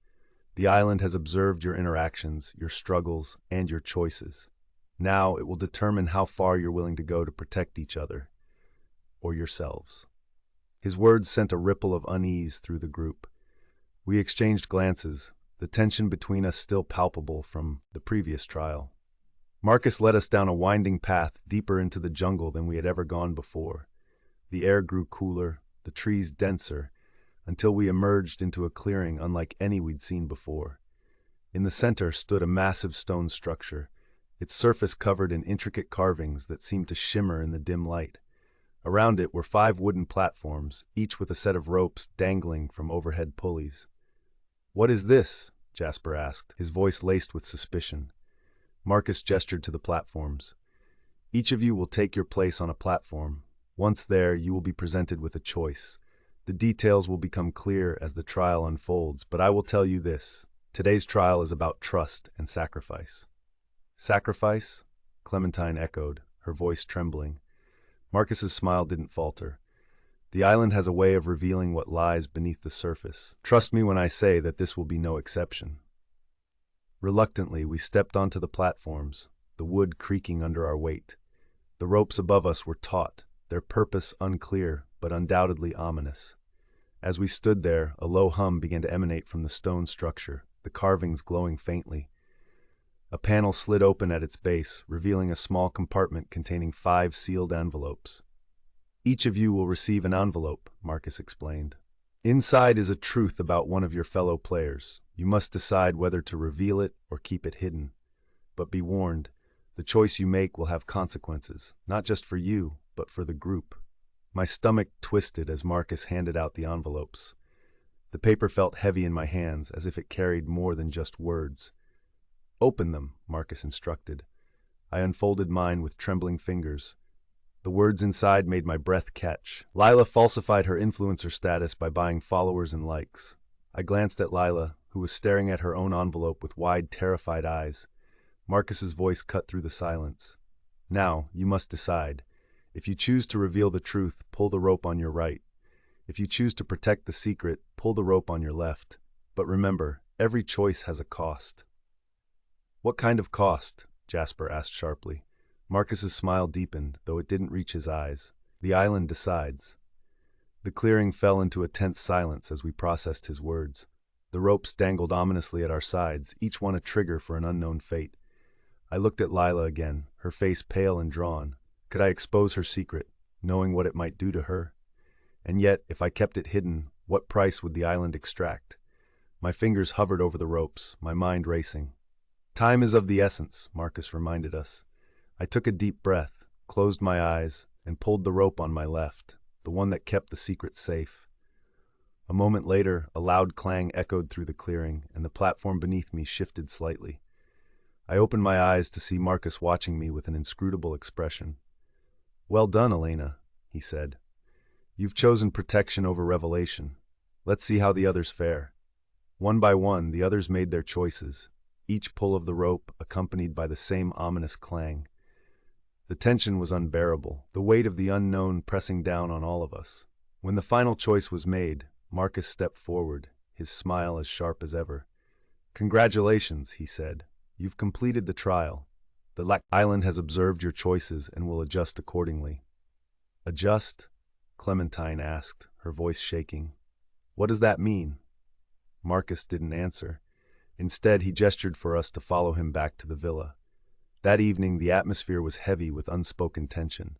The island has observed your interactions, your struggles, and your choices. Now it will determine how far you're willing to go to protect each other, or yourselves." His words sent a ripple of unease through the group. We exchanged glances, the tension between us still palpable from the previous trial. Marcus led us down a winding path deeper into the jungle than we had ever gone before. The air grew cooler, the trees denser, until we emerged into a clearing unlike any we'd seen before. In the center stood a massive stone structure, its surface covered in intricate carvings that seemed to shimmer in the dim light. Around it were 5 wooden platforms, each with a set of ropes dangling from overhead pulleys. "What is this?" Jasper asked, his voice laced with suspicion. Marcus gestured to the platforms. "Each of you will take your place on a platform. Once there, you will be presented with a choice. The details will become clear as the trial unfolds, but I will tell you this. Today's trial is about trust and sacrifice." "Sacrifice?" Clementine echoed, her voice trembling. Marcus's smile didn't falter. "The island has a way of revealing what lies beneath the surface. Trust me when I say that this will be no exception." Reluctantly, we stepped onto the platforms, the wood creaking under our weight. The ropes above us were taut, their purpose unclear, but undoubtedly ominous. As we stood there, a low hum began to emanate from the stone structure, the carvings glowing faintly. A panel slid open at its base, revealing a small compartment containing 5 sealed envelopes. "Each of you will receive an envelope," Marcus explained. "Inside is a truth about one of your fellow players. You must decide whether to reveal it or keep it hidden. But be warned, the choice you make will have consequences, not just for you, but for the group." My stomach twisted as Marcus handed out the envelopes. The paper felt heavy in my hands, as if it carried more than just words. "Open them," Marcus instructed. I unfolded mine with trembling fingers. The words inside made my breath catch. Lila falsified her influencer status by buying followers and likes. I glanced at Lila, who was staring at her own envelope with wide, terrified eyes. Marcus's voice cut through the silence. "Now, you must decide. If you choose to reveal the truth, pull the rope on your right. If you choose to protect the secret, pull the rope on your left. But remember, every choice has a cost." "What kind of cost?" Jasper asked sharply. Marcus's smile deepened, though it didn't reach his eyes. "The island decides." The clearing fell into a tense silence as we processed his words. The ropes dangled ominously at our sides, each one a trigger for an unknown fate. I looked at Lila again, her face pale and drawn. Could I expose her secret, knowing what it might do to her? And yet, if I kept it hidden, what price would the island extract? My fingers hovered over the ropes, my mind racing. "Time is of the essence," Marcus reminded us. I took a deep breath, closed my eyes, and pulled the rope on my left, the one that kept the secret safe. A moment later, a loud clang echoed through the clearing, and the platform beneath me shifted slightly. I opened my eyes to see Marcus watching me with an inscrutable expression. "Well done, Elena," he said. "You've chosen protection over revelation. Let's see how the others fare." One by one, the others made their choices, each pull of the rope accompanied by the same ominous clang. The tension was unbearable, the weight of the unknown pressing down on all of us. When the final choice was made, Marcus stepped forward, his smile as sharp as ever. "Congratulations," he said. "You've completed the trial. The island has observed your choices and will adjust accordingly." "Adjust?" Clementine asked, her voice shaking. "What does that mean?" Marcus didn't answer. Instead, he gestured for us to follow him back to the villa. That evening, the atmosphere was heavy with unspoken tension.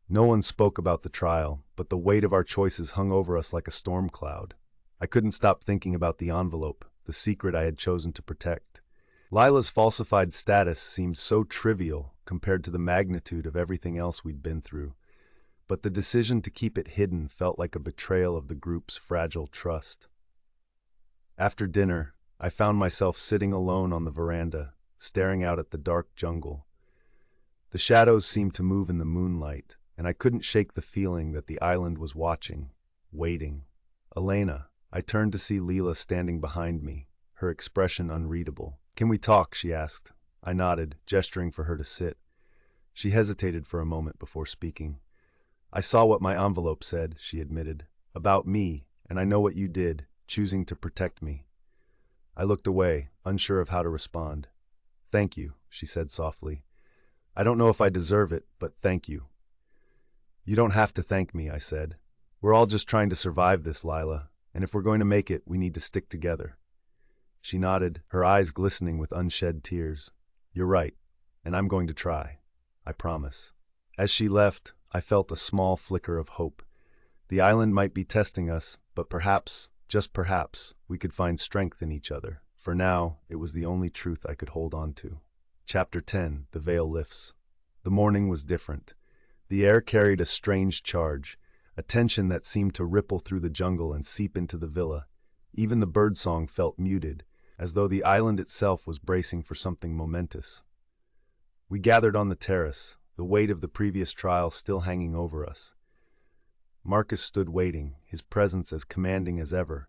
No one spoke about the trial, but the weight of our choices hung over us like a storm cloud. I couldn't stop thinking about the envelope, the secret I had chosen to protect. Lila's falsified status seemed so trivial compared to the magnitude of everything else we'd been through, but the decision to keep it hidden felt like a betrayal of the group's fragile trust. After dinner, I found myself sitting alone on the veranda, staring out at the dark jungle. The shadows seemed to move in the moonlight, and I couldn't shake the feeling that the island was watching, waiting. Elena, I turned to see Leela standing behind me, her expression unreadable. "Can we talk?" she asked. I nodded, gesturing for her to sit. She hesitated for a moment before speaking. "I saw what my envelope said," she admitted. "About me, and I know what you did, choosing to protect me." I looked away, unsure of how to respond. "Thank you," she said softly. "I don't know if I deserve it, but thank you." "You don't have to thank me," I said. "We're all just trying to survive this, Lila, and if we're going to make it, we need to stick together." She nodded, her eyes glistening with unshed tears. "You're right, and I'm going to try. I promise." As she left, I felt a small flicker of hope. The island might be testing us, but perhaps, just perhaps, we could find strength in each other. For now, it was the only truth I could hold on to. Chapter 10: The Veil Lifts. The morning was different. The air carried a strange charge, a tension that seemed to ripple through the jungle and seep into the villa. Even the birdsong felt muted, as though the island itself was bracing for something momentous. We gathered on the terrace, the weight of the previous trial still hanging over us. Marcus stood waiting, his presence as commanding as ever.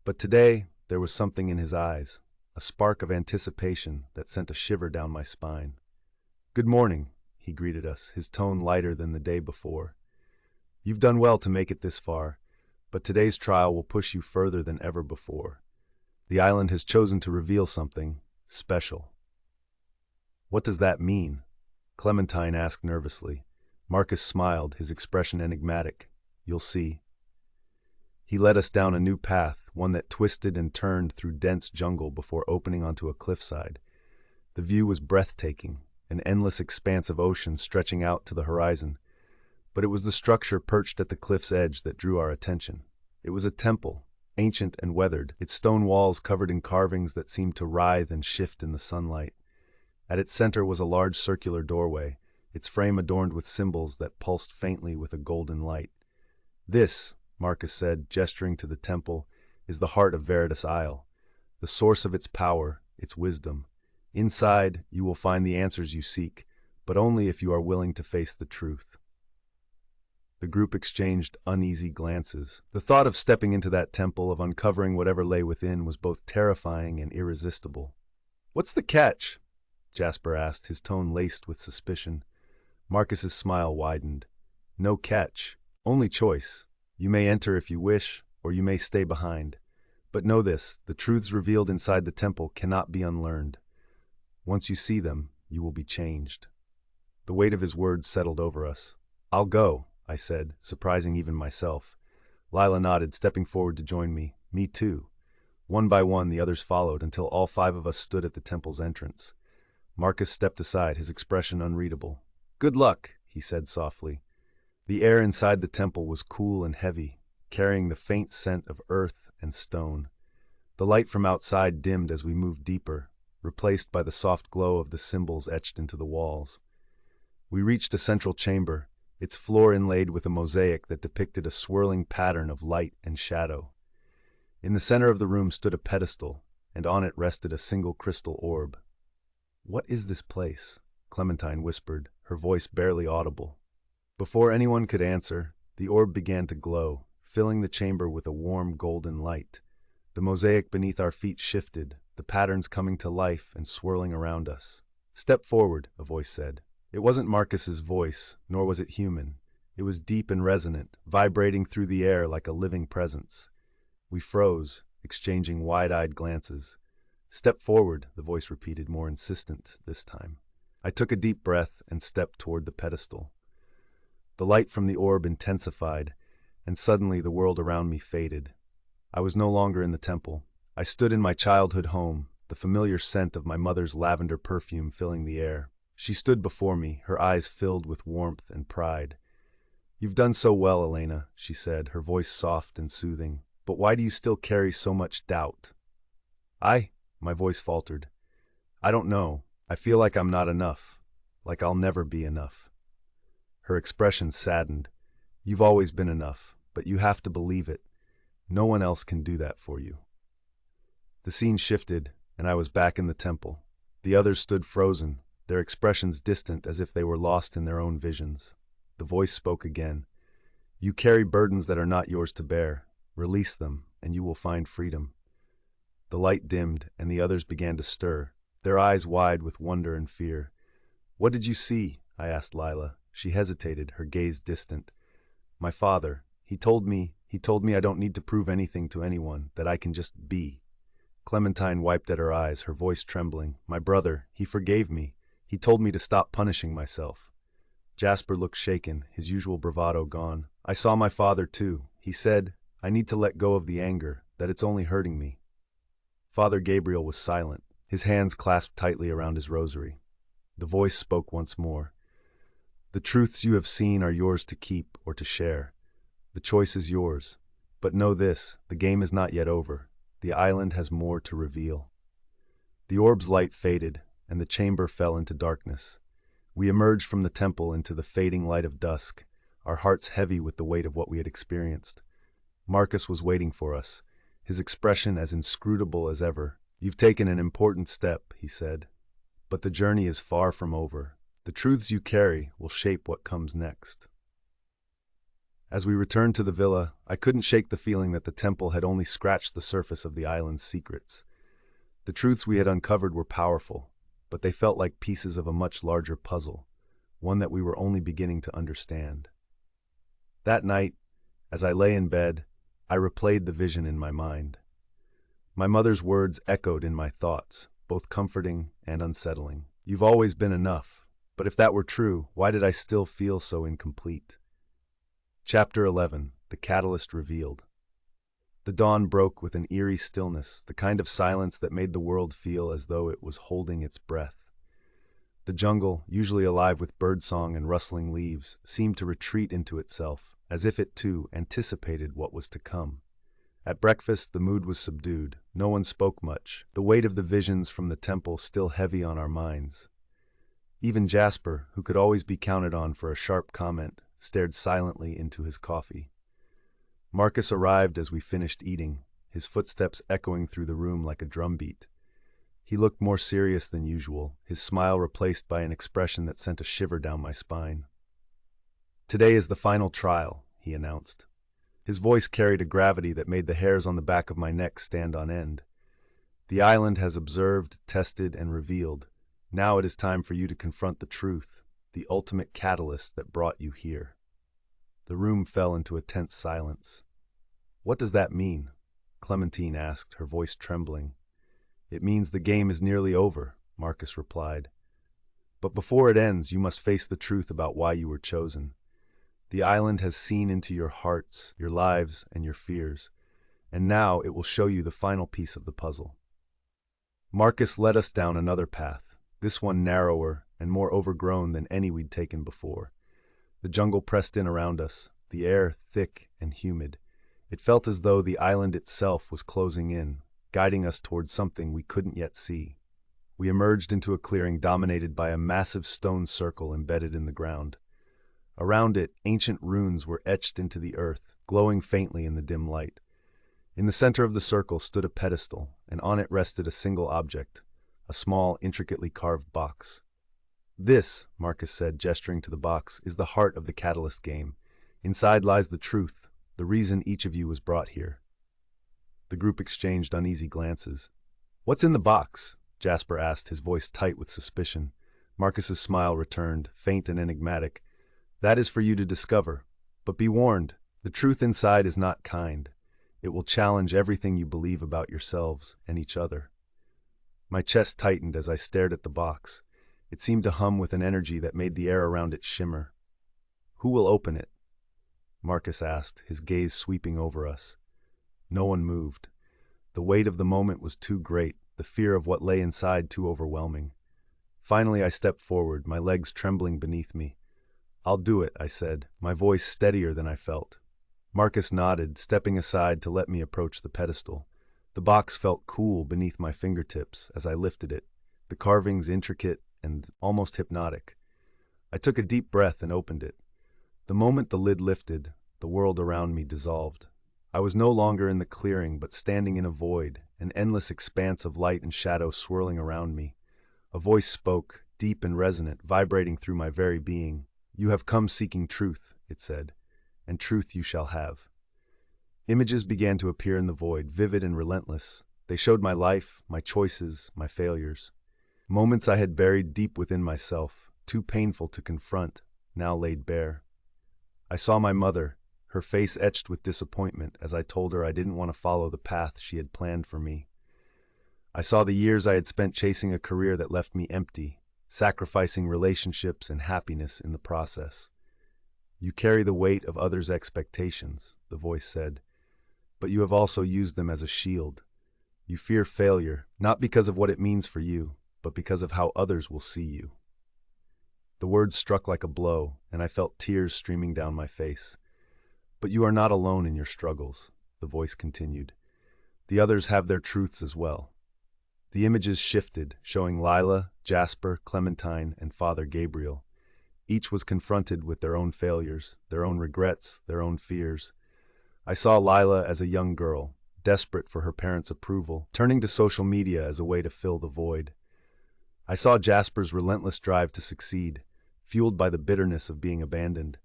But today, there was something in his eyes, a spark of anticipation that sent a shiver down my spine. "Good morning," he greeted us, his tone lighter than the day before. "You've done well to make it this far, but today's trial will push you further than ever before. The island has chosen to reveal something special." "What does that mean?" Clementine asked nervously. Marcus smiled, his expression enigmatic. "You'll see." He led us down a new path, one that twisted and turned through dense jungle before opening onto a cliffside. The view was breathtaking, an endless expanse of ocean stretching out to the horizon. But it was the structure perched at the cliff's edge that drew our attention. It was a temple, ancient and weathered, its stone walls covered in carvings that seemed to writhe and shift in the sunlight. At its center was a large circular doorway, its frame adorned with symbols that pulsed faintly with a golden light. "This," Marcus said, gesturing to the temple, "is the heart of Veritas Isle, the source of its power, its wisdom. Inside, you will find the answers you seek, but only if you are willing to face the truth." The group exchanged uneasy glances. The thought of stepping into that temple, of uncovering whatever lay within, was both terrifying and irresistible. "What's the catch?" Jasper asked, his tone laced with suspicion. Marcus's smile widened. "No catch, only choice. You may enter if you wish, or you may stay behind. But know this, the truths revealed inside the temple cannot be unlearned. Once you see them, you will be changed." The weight of his words settled over us. "I'll go," I said, surprising even myself. Lila nodded, stepping forward to join me. "Me too." One by one, the others followed, until all 5 of us stood at the temple's entrance. Marcus stepped aside, his expression unreadable. "Good luck," he said softly. The air inside the temple was cool and heavy, carrying the faint scent of earth and stone. The light from outside dimmed as we moved deeper, replaced by the soft glow of the symbols etched into the walls. We reached a central chamber, its floor inlaid with a mosaic that depicted a swirling pattern of light and shadow. In the center of the room stood a pedestal, and on it rested a single crystal orb. "What is this place?" Clementine whispered, her voice barely audible. Before anyone could answer, the orb began to glow, filling the chamber with a warm golden light. The mosaic beneath our feet shifted, the patterns coming to life and swirling around us. "Step forward," a voice said. It wasn't Marcus's voice, nor was it human. It was deep and resonant, vibrating through the air like a living presence. We froze, exchanging wide-eyed glances. "Step forward," the voice repeated, more insistent this time. I took a deep breath and stepped toward the pedestal. The light from the orb intensified, and suddenly the world around me faded. I was no longer in the temple. I stood in my childhood home, the familiar scent of my mother's lavender perfume filling the air. She stood before me, her eyes filled with warmth and pride. "You've done so well, Elena," she said, her voice soft and soothing. "But why do you still carry so much doubt?" My voice faltered. "I don't know. I feel like I'm not enough, like I'll never be enough." Her expression saddened. "You've always been enough, but you have to believe it. No one else can do that for you." The scene shifted, and I was back in the temple. The others stood frozen, their expressions distant as if they were lost in their own visions. The voice spoke again. You carry burdens that are not yours to bear. Release them, and you will find freedom. The light dimmed, and the others began to stir, their eyes wide with wonder and fear. What did you see? I asked Lila. She hesitated, her gaze distant. My father. He told me I don't need to prove anything to anyone, that I can just be. Clementine wiped at her eyes, her voice trembling. My brother, he forgave me. He told me to stop punishing myself. Jasper looked shaken, his usual bravado gone. I saw my father too. He said, I need to let go of the anger, that it's only hurting me. Father Gabriel was silent, his hands clasped tightly around his rosary. The voice spoke once more. The truths you have seen are yours to keep or to share. The choice is yours. But know this, the game is not yet over. The island has more to reveal. The orb's light faded, and the chamber fell into darkness. We emerged from the temple into the fading light of dusk, our hearts heavy with the weight of what we had experienced. Marcus was waiting for us, his expression as inscrutable as ever. You've taken an important step, he said. But the journey is far from over. The truths you carry will shape what comes next. As we returned to the villa, I couldn't shake the feeling that the temple had only scratched the surface of the island's secrets. The truths we had uncovered were powerful, but they felt like pieces of a much larger puzzle, one that we were only beginning to understand. That night, as I lay in bed, I replayed the vision in my mind. My mother's words echoed in my thoughts, both comforting and unsettling. You've always been enough, but if that were true, why did I still feel so incomplete? Chapter 11. The Catalyst Revealed. The dawn broke with an eerie stillness, the kind of silence that made the world feel as though it was holding its breath. The jungle, usually alive with birdsong and rustling leaves, seemed to retreat into itself, as if it too anticipated what was to come. At breakfast, the mood was subdued. No one spoke much, the weight of the visions from the temple still heavy on our minds. Even Jasper, who could always be counted on for a sharp comment, stared silently into his coffee. Marcus arrived as we finished eating, his footsteps echoing through the room like a drumbeat. He looked more serious than usual, his smile replaced by an expression that sent a shiver down my spine. Today is the final trial, he announced. His voice carried a gravity that made the hairs on the back of my neck stand on end. The island has observed, tested, and revealed. Now it is time for you to confront the truth, the ultimate catalyst that brought you here. The room fell into a tense silence. What does that mean? Clementine asked, her voice trembling. It means the game is nearly over, Marcus replied. But before it ends, you must face the truth about why you were chosen. The island has seen into your hearts, your lives, and your fears, and now it will show you the final piece of the puzzle. Marcus led us down another path, this one narrower and more overgrown than any we'd taken before. The jungle pressed in around us, the air thick and humid. It felt as though the island itself was closing in, guiding us towards something we couldn't yet see. We emerged into a clearing dominated by a massive stone circle embedded in the ground. Around it, ancient runes were etched into the earth, glowing faintly in the dim light. In the center of the circle stood a pedestal, and on it rested a single object, a small, intricately carved box. This, Marcus said, gesturing to the box, is the heart of the Catalyst game. Inside lies the truth, the reason each of you was brought here. The group exchanged uneasy glances. What's in the box? Jasper asked, his voice tight with suspicion. Marcus's smile returned, faint and enigmatic. That is for you to discover. But be warned, the truth inside is not kind. It will challenge everything you believe about yourselves and each other. My chest tightened as I stared at the box. It seemed to hum with an energy that made the air around it shimmer. Who will open it? Marcus asked, his gaze sweeping over us. No one moved. The weight of the moment was too great, the fear of what lay inside too overwhelming. Finally, I stepped forward, my legs trembling beneath me. I'll do it, I said, my voice steadier than I felt. Marcus nodded, stepping aside to let me approach the pedestal. The box felt cool beneath my fingertips as I lifted it, the carvings intricate and almost hypnotic. I took a deep breath and opened it. The moment the lid lifted, the world around me dissolved. I was no longer in the clearing, but standing in a void, an endless expanse of light and shadow swirling around me. A voice spoke, deep and resonant, vibrating through my very being. "You have come seeking truth," it said, "and truth you shall have." Images began to appear in the void, vivid and relentless. They showed my life, my choices, my failures. Moments I had buried deep within myself, too painful to confront, now laid bare. I saw my mother, her face etched with disappointment as I told her I didn't want to follow the path she had planned for me. I saw the years I had spent chasing a career that left me empty, sacrificing relationships and happiness in the process. "You carry the weight of others' expectations," the voice said, "but you have also used them as a shield. You fear failure, not because of what it means for you, but because of how others will see you." The words struck like a blow, and I felt tears streaming down my face. "But you are not alone in your struggles," the voice continued. "The others have their truths as well." The images shifted, showing Lila, Jasper, Clementine, and Father Gabriel. Each was confronted with their own failures, their own regrets, their own fears. I saw Lila as a young girl, desperate for her parents' approval, turning to social media as a way to fill the void. I saw Jasper's relentless drive to succeed, fueled by the bitterness of being abandoned.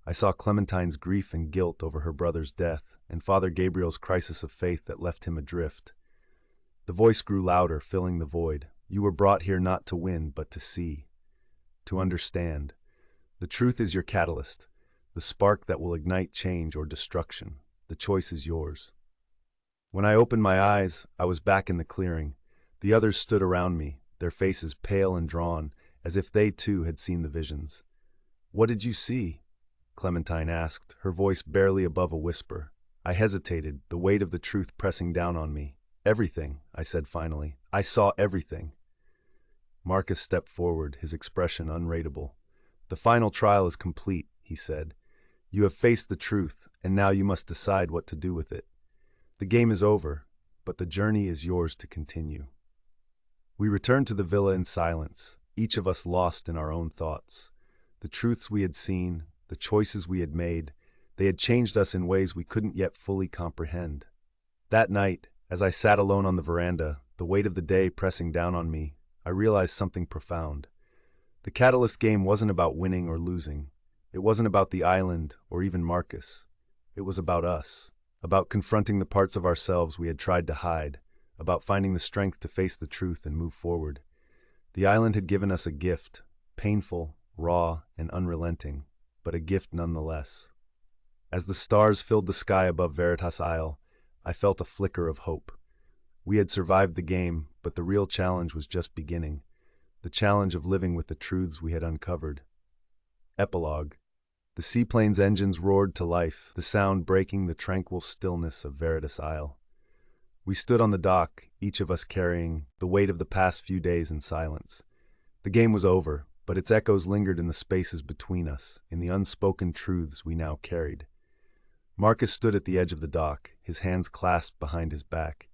I saw Clementine's grief and guilt over her brother's death, and Father Gabriel's crisis of faith that left him adrift. The voice grew louder, filling the void. "You were brought here not to win, but to see, to understand. The truth is your catalyst, the spark that will ignite change or destruction. The choice is yours." When I opened my eyes, I was back in the clearing. The others stood around me, their faces pale and drawn, as if they too had seen the visions. "What did you see?" Clementine asked, her voice barely above a whisper. I hesitated, the weight of the truth pressing down on me. "Everything," I said finally. "I saw everything." Marcus stepped forward, his expression unreadable. "The final trial is complete," he said. "You have faced the truth, and now you must decide what to do with it. The game is over, but the journey is yours to continue." We returned to the villa in silence, each of us lost in our own thoughts. The truths we had seen, the choices we had made, they had changed us in ways we couldn't yet fully comprehend. That night, as I sat alone on the veranda, the weight of the day pressing down on me, I realized something profound. The Catalyst game wasn't about winning or losing. It wasn't about the island or even Marcus. It was about us, about confronting the parts of ourselves we had tried to hide, about finding the strength to face the truth and move forward. The island had given us a gift, painful, raw, and unrelenting, but a gift nonetheless. As the stars filled the sky above Veritas Isle, I felt a flicker of hope. We had survived the game, but the real challenge was just beginning. The challenge of living with the truths we had uncovered. Epilogue. The seaplane's engines roared to life, the sound breaking the tranquil stillness of Veritas Isle. We stood on the dock, each of us carrying the weight of the past few days in silence. The game was over, but its echoes lingered in the spaces between us, in the unspoken truths we now carried. Marcus stood at the edge of the dock, his hands clasped behind his back.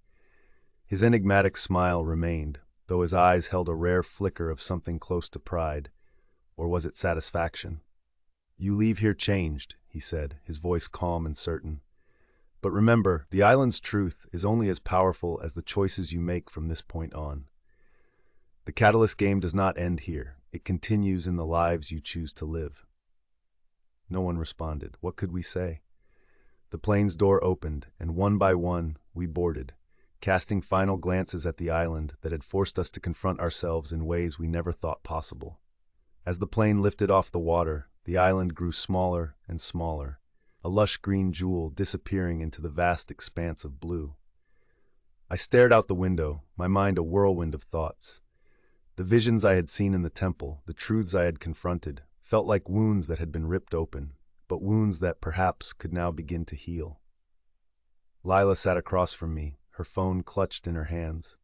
His enigmatic smile remained, though his eyes held a rare flicker of something close to pride. Or was it satisfaction? "You leave here changed," he said, his voice calm and certain. "But remember, the island's truth is only as powerful as the choices you make from this point on. The Catalyst game does not end here. It continues in the lives you choose to live." No one responded. What could we say? The plane's door opened, and one by one, we boarded, casting final glances at the island that had forced us to confront ourselves in ways we never thought possible. As the plane lifted off the water, the island grew smaller and smaller, a lush green jewel disappearing into the vast expanse of blue. I stared out the window, my mind a whirlwind of thoughts. The visions I had seen in the temple, the truths I had confronted, felt like wounds that had been ripped open, but wounds that perhaps could now begin to heal. Lila sat across from me, her phone clutched in her hands.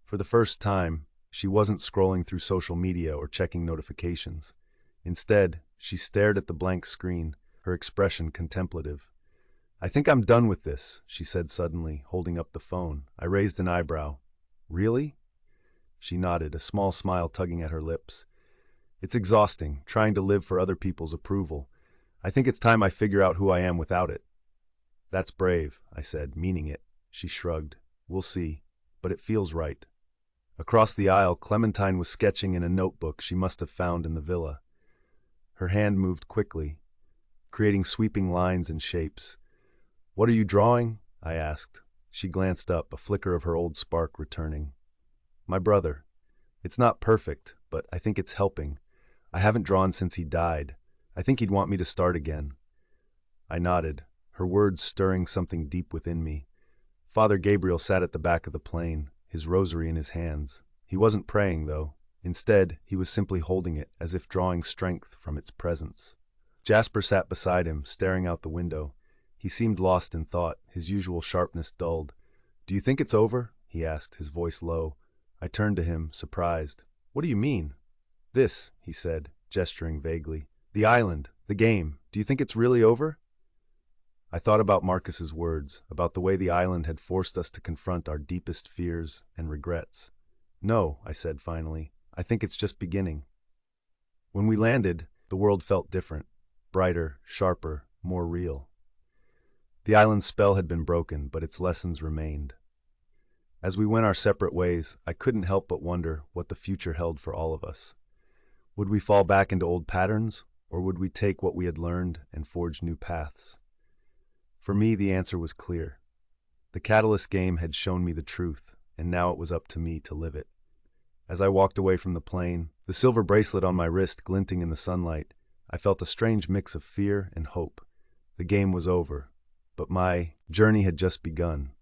For the first time, she wasn't scrolling through social media or checking notifications. Instead, she stared at the blank screen, her expression contemplative. "I think I'm done with this," she said suddenly, holding up the phone. I raised an eyebrow. "Really?" She nodded, a small smile tugging at her lips. "It's exhausting, trying to live for other people's approval. I think it's time I figure out who I am without it." "That's brave," I said, meaning it. She shrugged. "We'll see, but it feels right." Across the aisle, Clementine was sketching in a notebook she must have found in the villa. Her hand moved quickly, creating sweeping lines and shapes. "What are you drawing?" I asked. She glanced up, a flicker of her old spark returning. "My brother. It's not perfect, but I think it's helping. I haven't drawn since he died. I think he'd want me to start again." I nodded, her words stirring something deep within me. Father Gabriel sat at the back of the plane, his rosary in his hands. He wasn't praying, though. Instead, he was simply holding it, as if drawing strength from its presence. Jasper sat beside him, staring out the window. He seemed lost in thought, his usual sharpness dulled. "Do you think it's over?" he asked, his voice low. I turned to him, surprised. "What do you mean?" "This," he said, gesturing vaguely. "The island, the game. Do you think it's really over?" I thought about Marcus's words, about the way the island had forced us to confront our deepest fears and regrets. "No," I said finally. "I think it's just beginning." When we landed, the world felt different. Brighter, sharper, more real. The island's spell had been broken, but its lessons remained. As we went our separate ways, I couldn't help but wonder what the future held for all of us. Would we fall back into old patterns, or would we take what we had learned and forge new paths? For me, the answer was clear. The Catalyst game had shown me the truth, and now it was up to me to live it. As I walked away from the plane, the silver bracelet on my wrist glinting in the sunlight, I felt a strange mix of fear and hope. The game was over, but my journey had just begun.